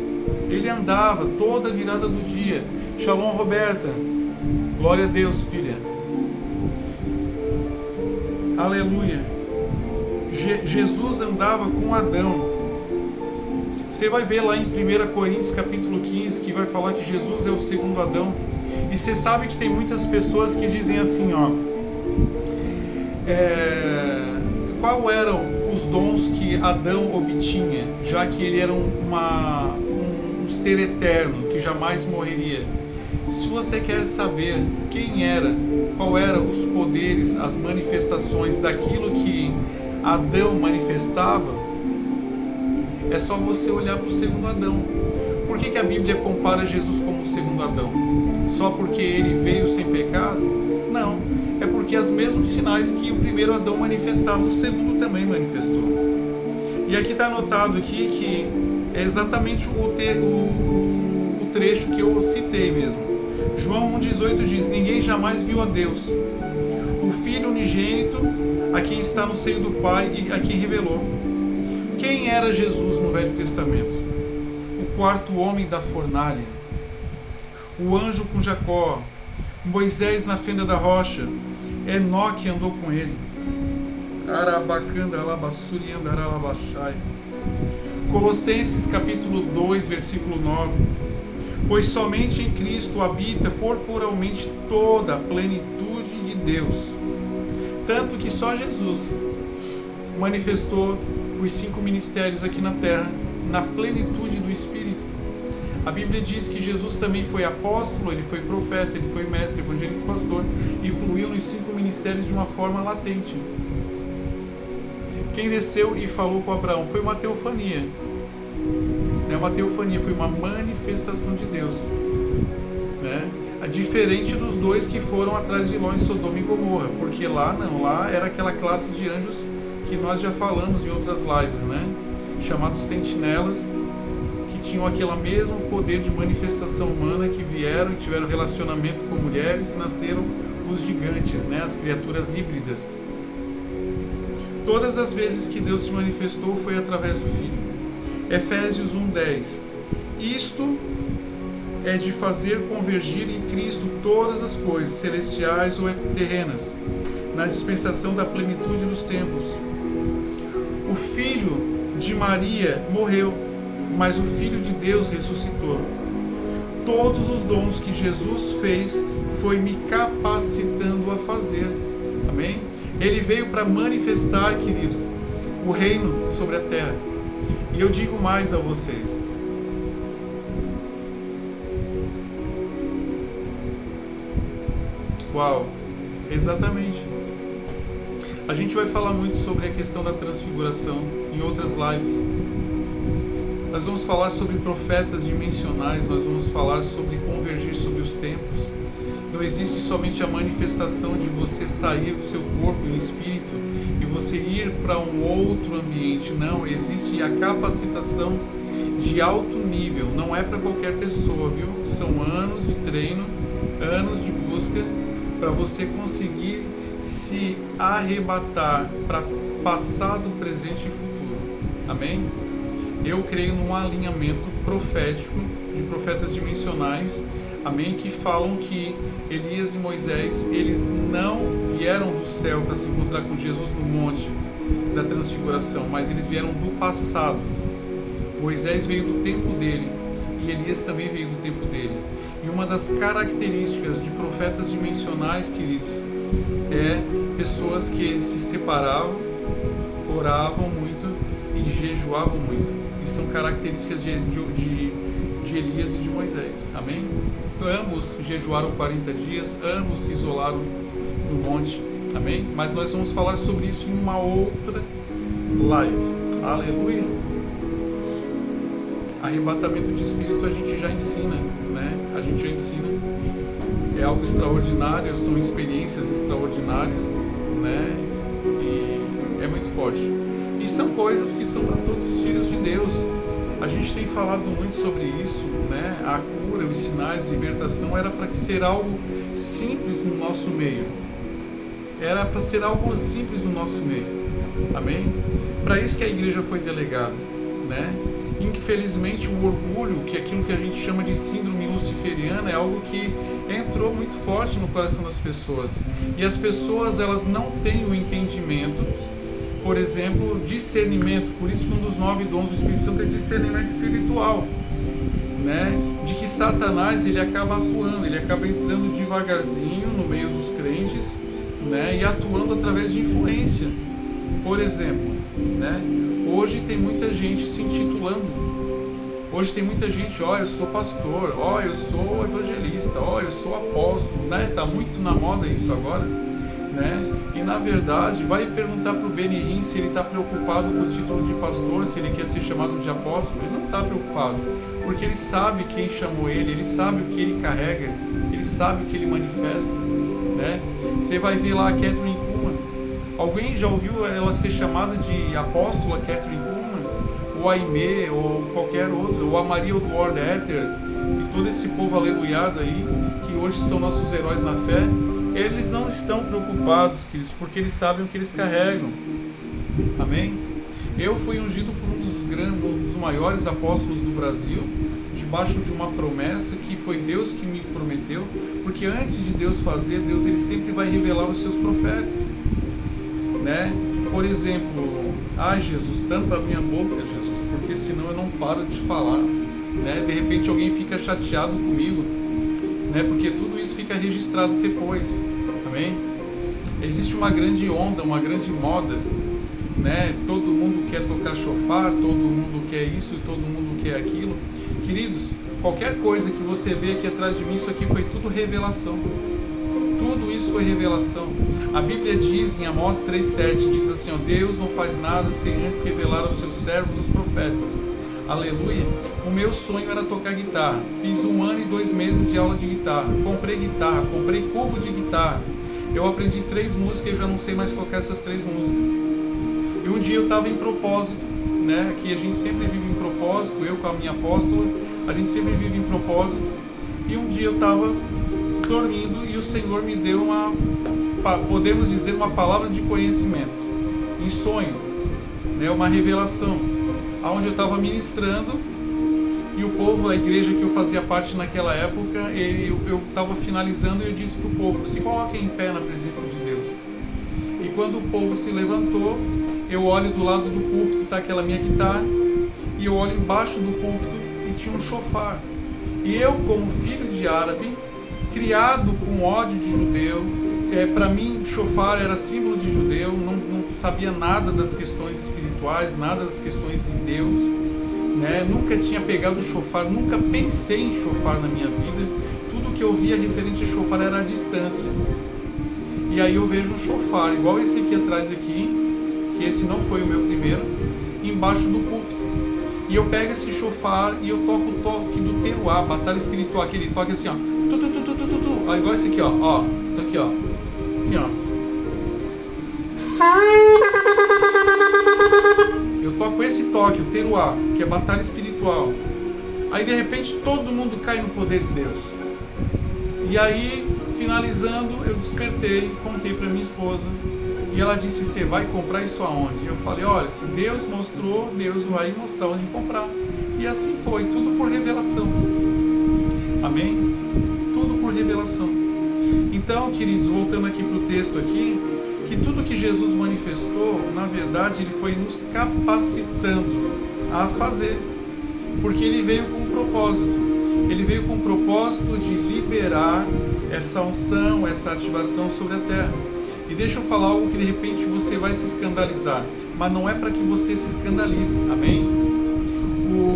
Ele andava toda a virada do dia. Shalom, Roberta. Glória a Deus, filha. Aleluia. Jesus andava com Adão. Você vai ver lá em 1 Coríntios capítulo 15 que vai falar que Jesus é o segundo Adão. E você sabe que tem muitas pessoas que dizem assim, ó, qual eram os dons que Adão obtinha, já que ele era um ser eterno, que jamais morreria. Se você quer saber quem era, qual eram os poderes, as manifestações daquilo que Adão manifestava, é só você olhar para o segundo Adão. Por que a Bíblia compara Jesus como o segundo Adão? Só porque ele veio sem pecado? Não, é porque os mesmos sinais que o primeiro Adão manifestava, o segundo também manifestou. E aqui está anotado aqui que é exatamente o trecho que eu citei mesmo. João 1,18 diz: Ninguém jamais viu a Deus, o Filho unigênito, a quem está no seio do Pai e a quem revelou. Quem era Jesus no Velho Testamento? O quarto homem da fornalha, o anjo com Jacó, Moisés na fenda da rocha, Enoque andou com ele. Colossenses capítulo 2, versículo 9. Pois somente em Cristo habita corporalmente toda a plenitude de Deus. Tanto que só Jesus manifestou os 5 ministérios aqui na terra, na plenitude do Espírito. A Bíblia diz que Jesus também foi apóstolo, ele foi profeta, ele foi mestre, evangelista, pastor, e fluiu nos 5 ministérios de uma forma latente. Quem desceu e falou com Abraão foi uma teofania. Não é uma teofania, foi uma manifestação de Deus, né? Diferente dos dois que foram atrás de Ló em Sodoma e Gomorra, porque lá não, lá era aquela classe de anjos que nós já falamos em outras lives, né? Chamados sentinelas, que tinham aquele mesmo poder de manifestação humana, que vieram e tiveram relacionamento com mulheres, e nasceram os gigantes, né? As criaturas híbridas. Todas as vezes que Deus se manifestou foi através do Filho. Efésios 1:10. Isto é de fazer convergir em Cristo todas as coisas, celestiais ou terrenas, na dispensação da plenitude dos tempos. O filho de Maria morreu, mas o Filho de Deus ressuscitou. Todos os dons que Jesus fez foi me capacitando a fazer. Amém? Ele veio para manifestar, querido, o reino sobre a terra. E eu digo mais a vocês. Uau, exatamente. A gente vai falar muito sobre a questão da transfiguração em outras lives. Nós vamos falar sobre profetas dimensionais, nós vamos falar sobre convergir sobre os tempos. Não existe somente a manifestação de você sair do seu corpo e espírito e você ir para um outro ambiente. Não, existe a capacitação de alto nível. Não é para qualquer pessoa, viu? São anos de treino, anos de busca para você conseguir se arrebatar para passado, presente e futuro. Amém? Eu creio num alinhamento profético de profetas dimensionais, amém, que falam que Elias e Moisés, eles não vieram do céu para se encontrar com Jesus no monte da transfiguração, mas eles vieram do passado. Moisés veio do tempo dele e Elias também veio do tempo dele. E uma das características de profetas dimensionais, queridos, é pessoas que se separavam, oravam muito e jejuavam muito. E são características de Elias e de Moisés. Amém? Ambos jejuaram 40 dias, ambos se isolaram no monte. Amém? Mas nós vamos falar sobre isso em uma outra live. Aleluia! Arrebatamento de espírito a gente já ensina, né? A gente já ensina. é algo extraordinário, são experiências extraordinárias, né? E é muito forte. E são coisas que são para todos os filhos de Deus. A gente tem falado muito sobre isso, né? A cura, os sinais, libertação era para ser algo simples no nosso meio. Era para ser algo simples no nosso meio. Amém? Para isso que a igreja foi delegada, né? Infelizmente o orgulho, que é aquilo que a gente chama de síndrome luciferiana, é algo que entrou muito forte no coração das pessoas. E as pessoas, elas não têm o entendimento, por exemplo, discernimento. Por isso que um dos 9 dons do Espírito Santo é discernimento espiritual, né? De que Satanás, ele acaba atuando, ele acaba entrando devagarzinho no meio dos crentes, né? E atuando através de influência. Por exemplo, né? Hoje tem muita gente se intitulando. Hoje tem muita gente, ó, eu sou pastor, ó, eu sou evangelista, ó, eu sou apóstolo, né? Tá muito na moda isso agora, né? E na verdade, vai perguntar para o Benihim se ele está preocupado com o título de pastor, se ele quer ser chamado de apóstolo. Ele não está preocupado, porque ele sabe quem chamou ele sabe o que ele carrega, ele sabe o que ele manifesta, né? Você vai ver lá a Catherine Kuhlman. Alguém já ouviu ela ser chamada de apóstola Catherine Kuhlman? Ou a Aimee, ou qualquer outra, ou a Maria Odward Ether, e todo esse povo aleluiado aí, que hoje são nossos heróis na fé. Eles não estão preocupados, queridos, porque eles sabem o que eles carregam. Amém? Eu fui ungido por um dos maiores apóstolos do Brasil, debaixo de uma promessa que foi Deus que me prometeu, porque antes de Deus fazer, Deus ele sempre vai revelar os seus profetas, né? Por exemplo, Jesus, tampa a minha boca, Jesus, porque senão eu não paro de falar, né? De repente alguém fica chateado comigo, né? Porque tudo isso fica registrado depois. Amém? Existe uma grande onda, uma grande moda, né? Todo mundo quer tocar shofar, todo mundo quer isso e todo mundo quer aquilo. Queridos, qualquer coisa que você vê aqui atrás de mim, isso aqui foi tudo revelação. Tudo isso foi revelação. A Bíblia diz em Amós 3,7, diz assim, ó, Deus não faz nada sem antes revelar aos seus servos os profetas. Aleluia. O meu sonho era tocar guitarra. Fiz 1 ano e 2 meses de aula de guitarra. Comprei cubo de guitarra. Eu aprendi 3 músicas e já não sei mais tocar essas 3 músicas. E um dia eu estava em propósito, né? Que a gente sempre vive em propósito. Eu com a minha apóstola, a gente sempre vive em propósito. E um dia eu estava dormindo e o Senhor me deu podemos dizer, uma palavra de conhecimento. Em sonho, né? Uma revelação. Onde eu estava ministrando e o povo, a igreja que eu fazia parte naquela época, eu estava finalizando e eu disse para o povo, se coloquem em pé na presença de Deus. E quando o povo se levantou, eu olho do lado do púlpito, está aquela minha guitarra, e eu olho embaixo do púlpito e tinha um shofar. E eu, como filho de árabe, criado com ódio de judeu, para mim shofar era símbolo de judeu, não sabia nada das questões espirituais, nada das questões de Deus, né? Nunca tinha pegado o shofar, nunca pensei em shofar na minha vida. Tudo que eu via referente a shofar era a distância. E aí eu vejo um shofar, igual esse aqui atrás aqui, que esse não foi o meu primeiro, embaixo do púlpito. E eu pego esse shofar e eu toco o toque do teruá, batalha espiritual, aquele toque assim, ó, igual esse aqui, ó, aqui, ó, assim, ó. Eu toco esse toque, o teruá, que é batalha espiritual. Aí de repente todo mundo cai no poder de Deus. E aí, finalizando, eu despertei, contei para minha esposa. E ela disse, você vai comprar isso aonde? Eu falei, olha, se Deus mostrou, Deus vai mostrar onde comprar. E assim foi, tudo por revelação. Amém? Tudo por revelação. Então, queridos, voltando aqui para o texto aqui, que tudo que Jesus manifestou, na verdade, ele foi nos capacitando a fazer. Porque ele veio com um propósito. Ele veio com o propósito de liberar essa unção, essa ativação sobre a terra. E deixa eu falar algo que de repente você vai se escandalizar, mas não é para que você se escandalize, amém?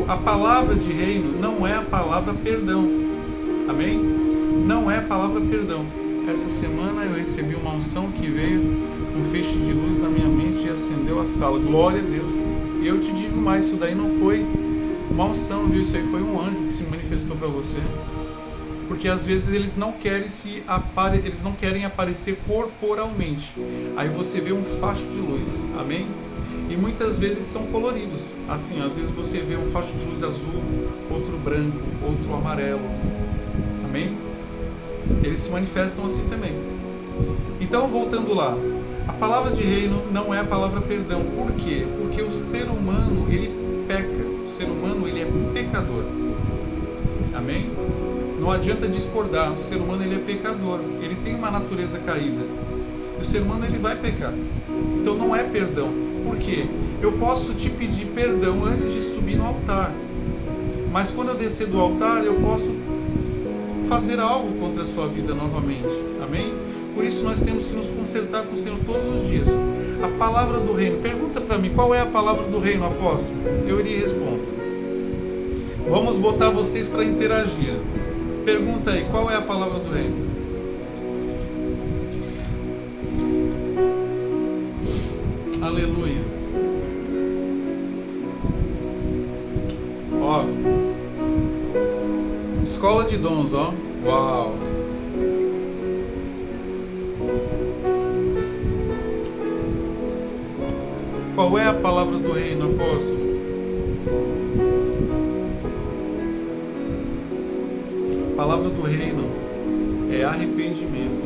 A palavra de reino não é a palavra perdão, amém? Não é a palavra perdão. Essa semana eu recebi uma unção que veio, um feixe de luz na minha mente e acendeu a sala, glória a Deus. E eu te digo mais, isso daí não foi uma unção, viu? Isso aí foi um anjo que se manifestou para você. Porque às vezes eles não querem aparecer corporalmente. Aí você vê um facho de luz, amém? E muitas vezes são coloridos. Assim, às vezes você vê um facho de luz azul, outro branco, outro amarelo, amém? Eles se manifestam assim também. Então, voltando lá, a palavra de reino não é a palavra perdão. Por quê? Porque o ser humano, ele peca. O ser humano, ele é pecador. Amém? Não adianta discordar. O ser humano, ele é pecador. Ele tem uma natureza caída. E o ser humano, ele vai pecar. Então, não é perdão. Por quê? Eu posso te pedir perdão antes de subir no altar. Mas quando eu descer do altar, eu posso fazer algo contra a sua vida novamente. Amém? Por isso nós temos que nos consertar com o Senhor todos os dias. A palavra do reino. Pergunta para mim, qual é a palavra do reino, apóstolo? Eu iria responder. Vamos botar vocês para interagir. Pergunta aí, qual é a palavra do reino? Aleluia. Ó. Escola de dons, ó. Uau. Qual é a palavra do reino, apóstolo? A palavra do reino é arrependimento.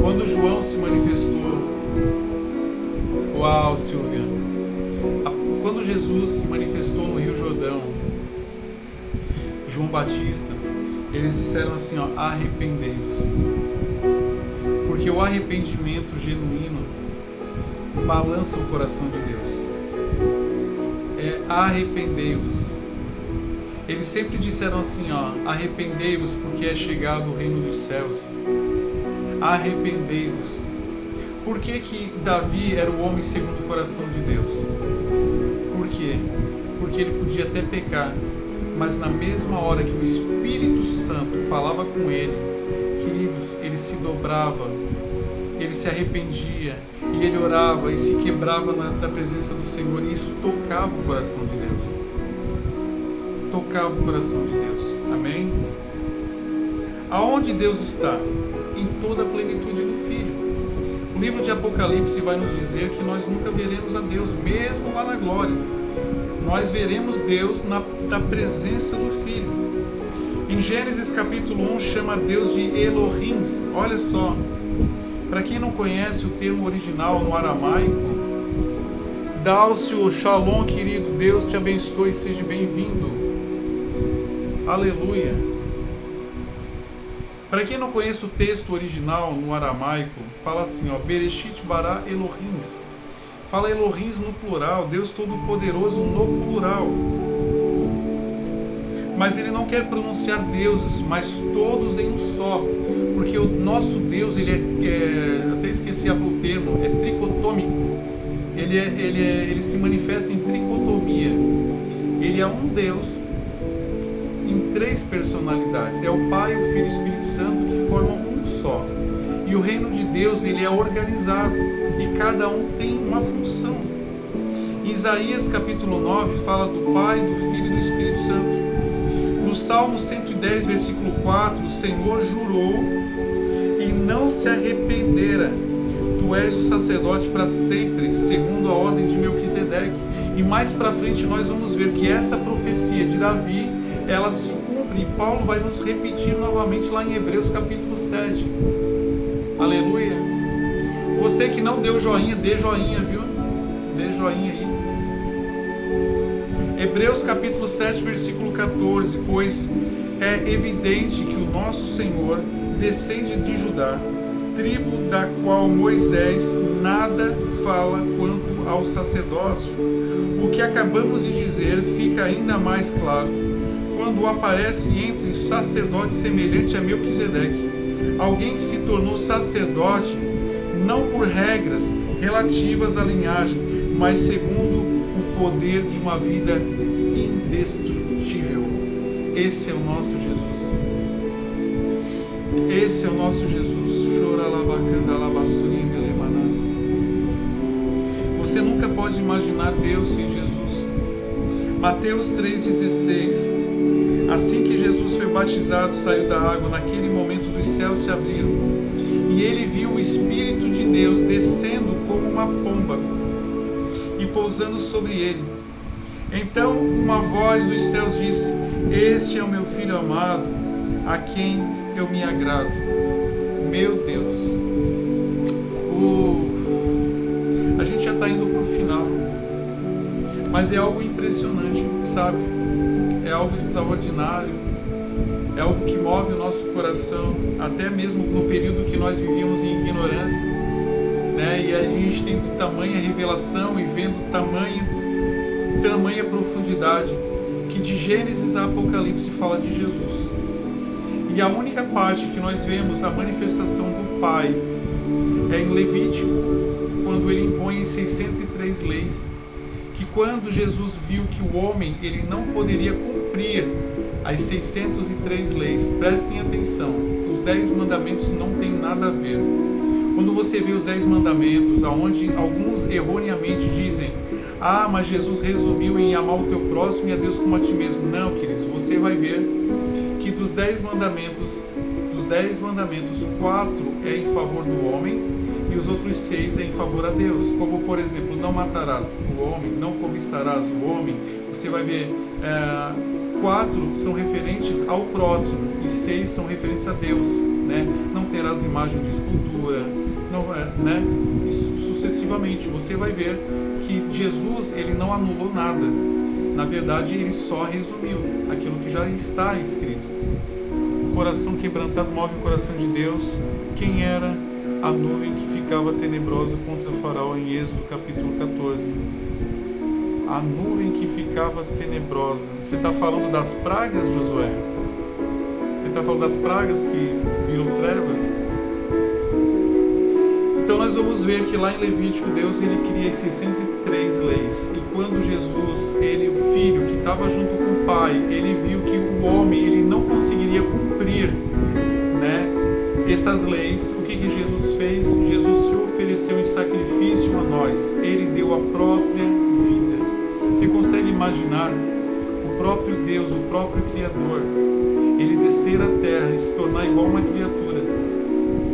Quando João se manifestou, uau, Silvia. Quando Jesus se manifestou no Rio Jordão, João Batista, eles disseram assim, ó, arrependei-vos. Porque o arrependimento genuíno balança o coração de Deus. É arrependei-vos. Eles sempre disseram assim, ó, arrependei-vos porque é chegado o reino dos céus. Arrependei-vos. Por que que Davi era o homem segundo o coração de Deus? Por quê? Porque ele podia até pecar, mas na mesma hora que o Espírito Santo falava com ele, queridos, ele se dobrava, ele se arrependia, e ele orava e se quebrava na presença do Senhor, e isso tocava o coração de Deus. Tocava o coração de Deus. Amém? Aonde Deus está? Em toda a plenitude do Filho. O livro de Apocalipse vai nos dizer que nós nunca veremos a Deus, mesmo lá na glória. Nós veremos Deus na presença do Filho. Em Gênesis capítulo 1 chama Deus de Elohim. Olha só. Para quem não conhece o termo original no aramaico, Dálcio, Shalom, querido, Deus te abençoe, seja bem-vindo. Aleluia. Para quem não conhece o texto original no aramaico, fala assim, ó, Bereshit bara Elohim. Fala Elohim no plural, Deus Todo-Poderoso no plural. Mas ele não quer pronunciar deuses, mas todos em um só. Porque o nosso Deus, ele até esqueci o termo, é tricotômico. Ele se manifesta em tricotomia. Ele é um Deus em três personalidades. É o Pai, o Filho e o Espírito Santo que formam um só. E o reino de Deus, ele é organizado. E cada um tem uma função. Em Isaías capítulo 9 fala do Pai, do Filho e do Espírito Santo. No Salmo 110, versículo 4, o Senhor jurou e não se arrependera. Tu és o sacerdote para sempre, segundo a ordem de Melquisedeque. E mais para frente nós vamos ver que essa profecia de Davi, ela se cumpre. E Paulo vai nos repetir novamente lá em Hebreus capítulo 7. Aleluia. Você que não deu joinha, dê joinha, viu? Dê joinha aí. Hebreus capítulo 7, versículo 14, pois é evidente que o nosso Senhor descende de Judá, tribo da qual Moisés nada fala quanto ao sacerdócio. O que acabamos de dizer fica ainda mais claro quando aparece entre sacerdote semelhante a Melquisedeque, alguém que se tornou sacerdote não por regras relativas à linhagem, mas segundo o poder de uma vida indestrutível. Esse é o nosso Jesus. Esse é o nosso Jesus. Você nunca pode imaginar Deus sem Jesus. Mateus 3,16. Assim que Jesus foi batizado, saiu da água, naquele momento os céus se abriram, e ele viu o Espírito de Deus descendo como uma pomba e pousando sobre ele. Então uma voz dos céus disse: Este é o meu Filho amado, a quem eu me agrado. Meu Deus, a gente já está indo para o final, mas é algo impressionante, sabe? É algo extraordinário, é algo que move o nosso coração, até mesmo no período que nós vivíamos em ignorância, né? E a gente tem tamanha revelação e vendo tamanha profundidade, que de Gênesis a Apocalipse fala de Jesus. E a única parte que nós vemos a manifestação do Pai é em Levítico, quando ele impõe 603 leis, que quando Jesus viu que o homem ele não poderia cumprir as 603 leis, prestem atenção, os 10 mandamentos não têm nada a ver. Quando você vê os 10 mandamentos, onde alguns erroneamente dizem: mas Jesus resumiu em amar o teu próximo e a Deus como a ti mesmo. Não, queridos, você vai ver que dos 10 mandamentos, 4 é em favor do homem e os outros 6 é em favor a Deus. Como, por exemplo, não matarás o homem, não cobiçarás o homem. Você vai ver, 4 são referentes ao próximo e 6 são referentes a Deus, né? Não terás imagem de escultura, não, né? E sucessivamente. Você vai ver que Jesus ele não anulou nada. Na verdade, ele só resumiu aquilo que já está escrito. O coração quebrantado move o coração de Deus. Quem era a nuvem que ficava tenebrosa contra o faraó em Êxodo capítulo 14? A nuvem que ficava tenebrosa. Você está falando das pragas, Josué? Você está falando das pragas que viram trevas? Então nós vamos ver que lá em Levítico Deus ele cria 603 leis. E quando Jesus, ele, o Filho que estava junto com o Pai, ele viu que o homem ele não conseguiria cumprir, né, essas leis, o que Jesus fez? Jesus se ofereceu em sacrifício a nós. Ele deu a própria vida. Você consegue imaginar o próprio Deus, o próprio Criador, ele descer à terra e se tornar igual uma criatura,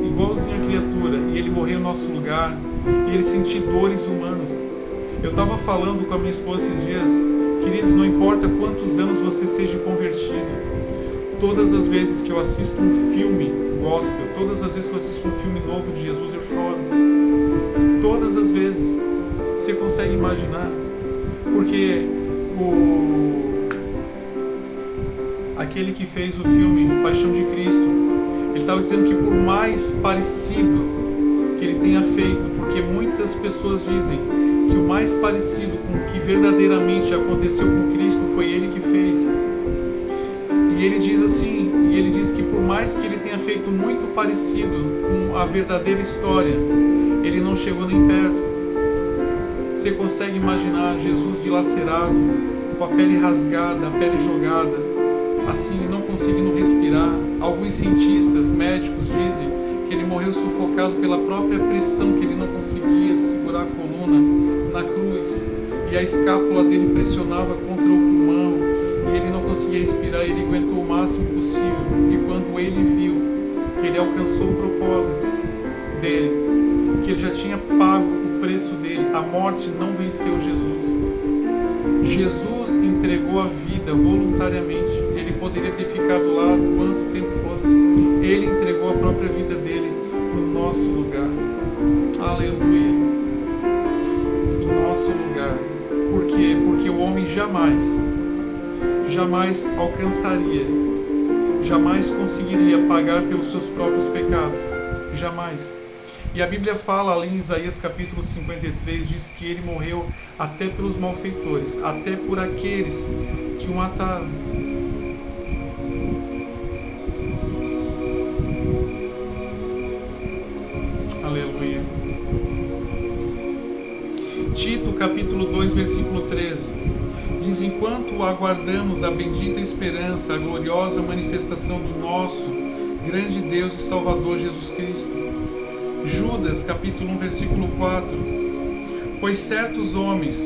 igualzinho a criatura, e ele morrer no nosso lugar, e ele sentir dores humanas. Eu estava falando com a minha esposa esses dias, queridos, não importa quantos anos você seja convertido, todas as vezes que eu assisto um filme gospel, todas as vezes que eu assisto um filme novo de Jesus, eu choro. Todas as vezes. Você consegue imaginar? Porque aquele que fez o filme Paixão de Cristo, ele estava dizendo que por mais parecido que ele tenha feito, porque muitas pessoas dizem que o mais parecido com o que verdadeiramente aconteceu com Cristo foi ele que fez. E ele diz assim, ele diz que por mais que ele tenha feito muito parecido com a verdadeira história, ele não chegou nem perto. Você consegue imaginar Jesus dilacerado, com a pele rasgada, a pele jogada, assim, não conseguindo respirar? Alguns cientistas, médicos dizem que ele morreu sufocado pela própria pressão, que ele não conseguia segurar a coluna na cruz, e a escápula dele pressionava contra o pulmão, e ele não conseguia respirar. Ele aguentou o máximo possível, e quando ele viu que ele alcançou o propósito dele, que ele já tinha pago o preço dele, a morte não venceu Jesus. Jesus entregou a vida voluntariamente. Ele poderia ter ficado lá quanto tempo fosse. Ele entregou a própria vida dele no nosso lugar. Aleluia. Em nosso lugar. Por quê? Porque o homem jamais alcançaria, jamais conseguiria pagar pelos seus próprios pecados. Jamais. E a Bíblia fala ali em Isaías capítulo 53, diz que ele morreu até pelos malfeitores, até por aqueles que o mataram. Aleluia. Tito capítulo 2, versículo 13, diz: enquanto aguardamos a bendita esperança, a gloriosa manifestação do nosso grande Deus e Salvador Jesus Cristo. Judas capítulo 1, versículo 4, pois certos homens,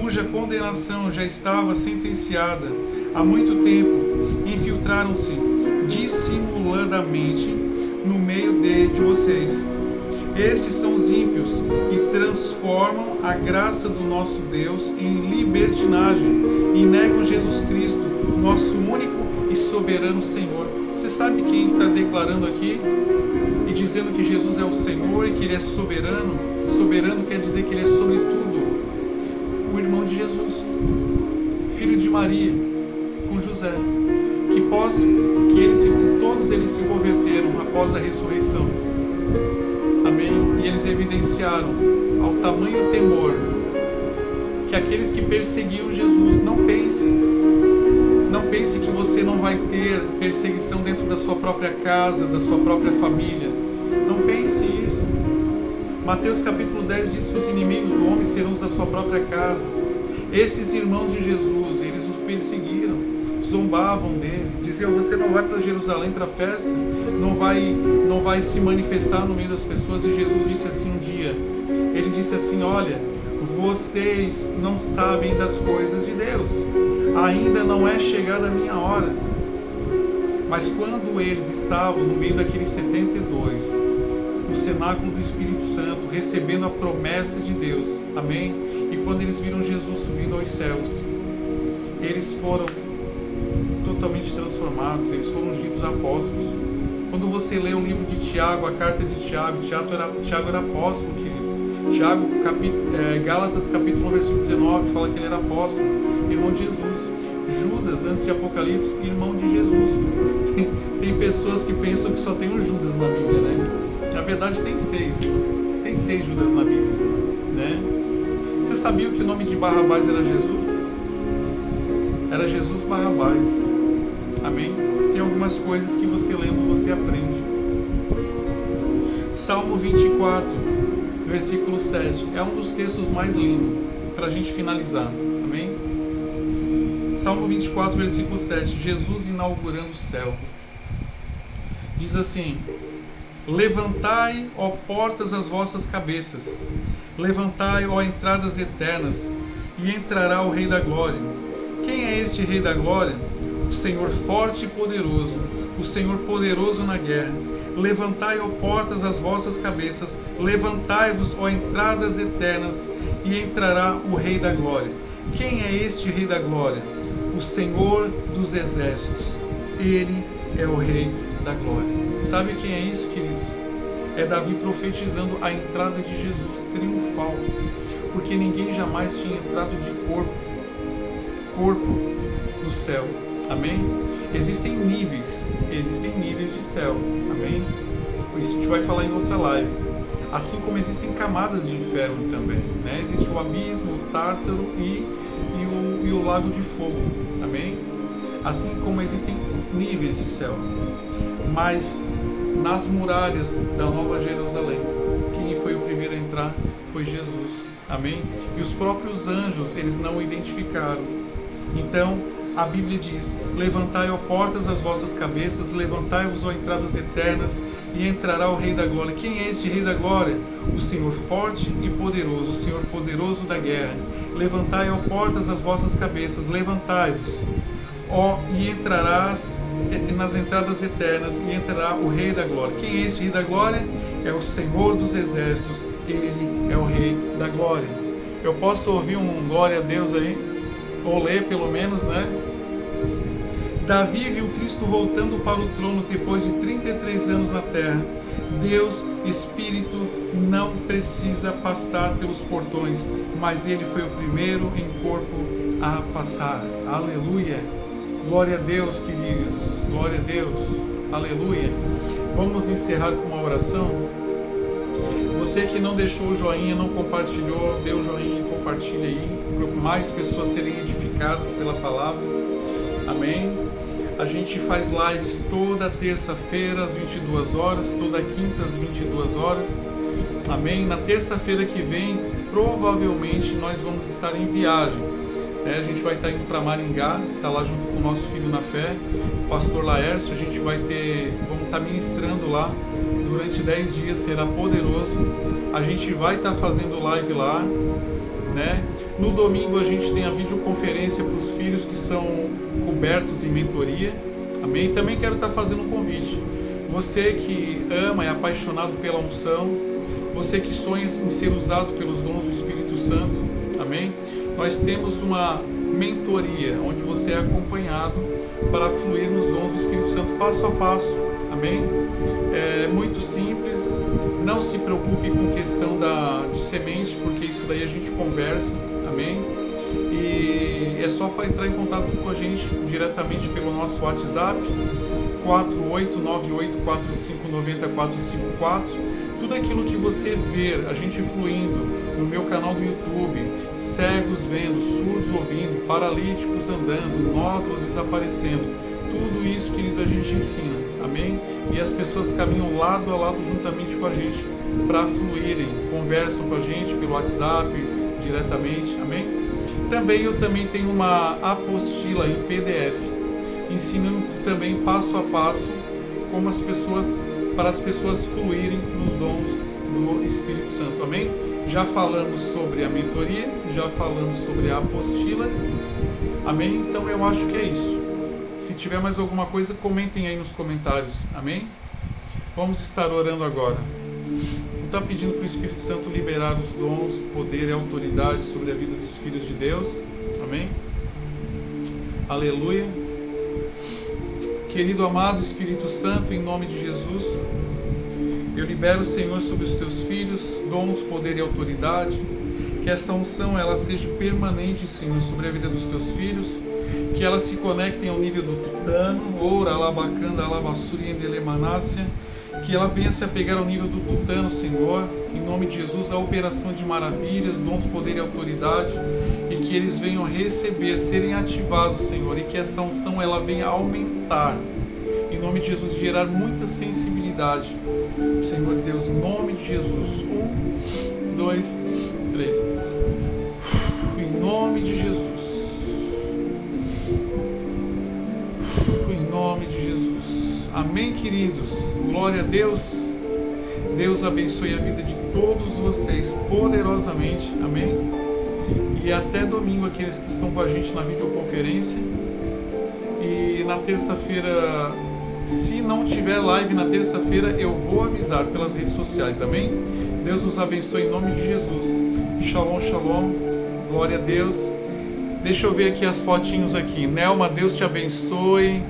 cuja condenação já estava sentenciada há muito tempo, infiltraram-se dissimuladamente no meio de vocês. Estes são os ímpios e transformam a graça do nosso Deus em libertinagem e negam Jesus Cristo, nosso único e soberano Senhor. Você sabe quem está declarando aqui e dizendo que Jesus é o Senhor e que Ele é soberano? Soberano quer dizer que Ele é sobre tudo. O irmão de Jesus, filho de Maria, com José, todos eles se converteram após a ressurreição. Amém? E eles evidenciaram ao tamanho temor que aqueles que perseguiam Jesus, não pense que você não vai ter perseguição dentro da sua própria casa, da sua própria família. Não pense isso. Mateus capítulo 10 diz que os inimigos do homem serão os da sua própria casa. Esses irmãos de Jesus, eles os perseguiram, zombavam dele, diziam: você não vai para Jerusalém para a festa, não vai se manifestar no meio das pessoas. E Jesus disse assim um dia, ele disse assim: olha, vocês não sabem das coisas de Deus, ainda não é chegada a minha hora. Mas quando eles estavam no meio daqueles 72, no cenáculo do Espírito Santo, recebendo a promessa de Deus, amém? E quando eles viram Jesus subindo aos céus, eles foram totalmente transformados, eles foram ungidos apóstolos. Quando você lê o livro de Tiago, a carta de Tiago, Tiago era apóstolo, querido. Tiago, Gálatas capítulo 1, versículo 19, fala que ele era apóstolo, irmão de Jesus. Judas, antes de Apocalipse, irmão de Jesus. Tem pessoas que pensam que só tem um Judas na Bíblia, né? Na verdade tem 6 Judas na Bíblia, né? Você sabia que o nome de Barrabás era Jesus? Era Jesus Barrabás. Amém? Tem algumas coisas que você lendo, você aprende. Salmo 24, versículo 7. É um dos textos mais lindos para a gente finalizar. Amém? Salmo 24, versículo 7. Jesus inaugurando o céu. Diz assim: levantai, ó portas, as vossas cabeças. Levantai, ó entradas eternas, e entrará o Rei da Glória. Quem é este Rei da Glória? O Senhor forte e poderoso, o Senhor poderoso na guerra. Levantai, ó portas, as vossas cabeças, levantai-vos, ó entradas eternas, e entrará o Rei da Glória. Quem é este Rei da Glória? O Senhor dos exércitos. Ele é o Rei da Glória. Sabe quem é isso, queridos? É Davi profetizando a entrada de Jesus triunfal, porque ninguém jamais tinha entrado de corpo no céu. Amém? Existem níveis de céu. Amém? Isso a gente vai falar em outra live. Assim como existem camadas de inferno também, né? Existe o abismo, o tártaro e o lago de fogo. Amém? Assim como existem níveis de céu. Mas nas muralhas da Nova Jerusalém, quem foi o primeiro a entrar foi Jesus. Amém? E os próprios anjos, eles não o identificaram. Então, a Bíblia diz: levantai, ó portas, as vossas cabeças, levantai-vos, ó entradas eternas, e entrará o Rei da Glória. Quem é este Rei da Glória? O Senhor forte e poderoso, o Senhor poderoso da guerra. Levantai, ó portas, as vossas cabeças, levantai-vos, ó, e entrarás nas entradas eternas, e entrará o Rei da Glória. Quem é este Rei da Glória? É o Senhor dos exércitos, ele é o Rei da Glória. Eu posso ouvir um glória a Deus aí? Ou ler pelo menos, né? Davi viu Cristo voltando para o trono depois de 33 anos na terra. Deus, Espírito, não precisa passar pelos portões, mas ele foi o primeiro em corpo a passar. Aleluia! Glória a Deus, queridos. Glória a Deus. Aleluia. Vamos encerrar com uma oração. Você que não deixou o joinha, não compartilhou, dê o joinha e compartilhe aí, para mais pessoas serem edificadas pela palavra. Amém? A gente faz lives toda terça-feira às 22 horas, toda quinta às 22 horas. Amém? Na terça-feira que vem, provavelmente nós vamos estar em viagem. A gente vai estar indo para Maringá, está lá junto com o nosso filho na fé, o pastor Laércio. Vamos estar ministrando lá durante 10 dias, será poderoso. A gente vai estar fazendo live lá, né? No domingo a gente tem a videoconferência para os filhos que são cobertos em mentoria, Amém? Também quero estar fazendo um convite. Você que ama, é apaixonado pela unção, você que sonha em ser usado pelos dons do Espírito Santo, amém? Nós temos uma mentoria, onde você é acompanhado para fluir nos dons do Espírito Santo passo a passo, amém? É muito simples, não se preocupe com questão de semente, porque isso daí a gente conversa, amém? E é só entrar em contato com a gente diretamente pelo nosso WhatsApp, 48984590-454. Tudo aquilo que você ver, a gente fluindo no meu canal do YouTube, cegos vendo, surdos ouvindo, paralíticos andando, nódulos desaparecendo, tudo isso, querido, a gente ensina, amém? E as pessoas caminham lado a lado juntamente com a gente para fluírem, conversam com a gente pelo WhatsApp, diretamente, amém? Eu também tenho uma apostila em PDF, ensinando também passo a passo como para as pessoas fluírem nos dons do Espírito Santo, amém? Já falamos sobre a mentoria, já falamos sobre a apostila, amém? Então eu acho que é isso. Se tiver mais alguma coisa, comentem aí nos comentários, amém? Vamos estar orando agora. Está pedindo para o Espírito Santo liberar os dons, poder e autoridade sobre a vida dos filhos de Deus, amém? Aleluia. Querido amado Espírito Santo, em nome de Jesus, eu libero, Senhor, sobre os teus filhos, dons, poder e autoridade, que essa unção ela seja permanente, Senhor, sobre a vida dos teus filhos, que elas se conectem ao nível do tutano, oura, alabacanda, alabassuri, endelemanácia, que ela venha se apegar ao nível do tutano, Senhor, em nome de Jesus, a operação de maravilhas, dons, poder e autoridade, e que eles venham receber, serem ativados, Senhor, e que essa unção ela venha aumentar, em nome de Jesus, gerar muita sensibilidade, Senhor Deus, em nome de Jesus. 1, 2, 3. Em nome de Jesus. Em nome de Jesus. Amém, queridos. Glória a Deus. Deus abençoe a vida de todos vocês poderosamente. Amém. E até domingo, aqueles que estão com a gente na videoconferência. E na terça-feira, se não tiver live na terça-feira, eu vou avisar pelas redes sociais. Amém? Deus nos abençoe em nome de Jesus. Shalom, shalom. Glória a Deus. Deixa eu ver aqui as fotinhos aqui. Nelma, Deus te abençoe.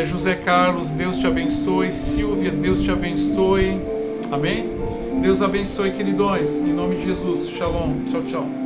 José Carlos, Deus te abençoe. Silvia, Deus te abençoe. Amém? Deus abençoe, queridões. Em nome de Jesus. Shalom. Tchau, tchau.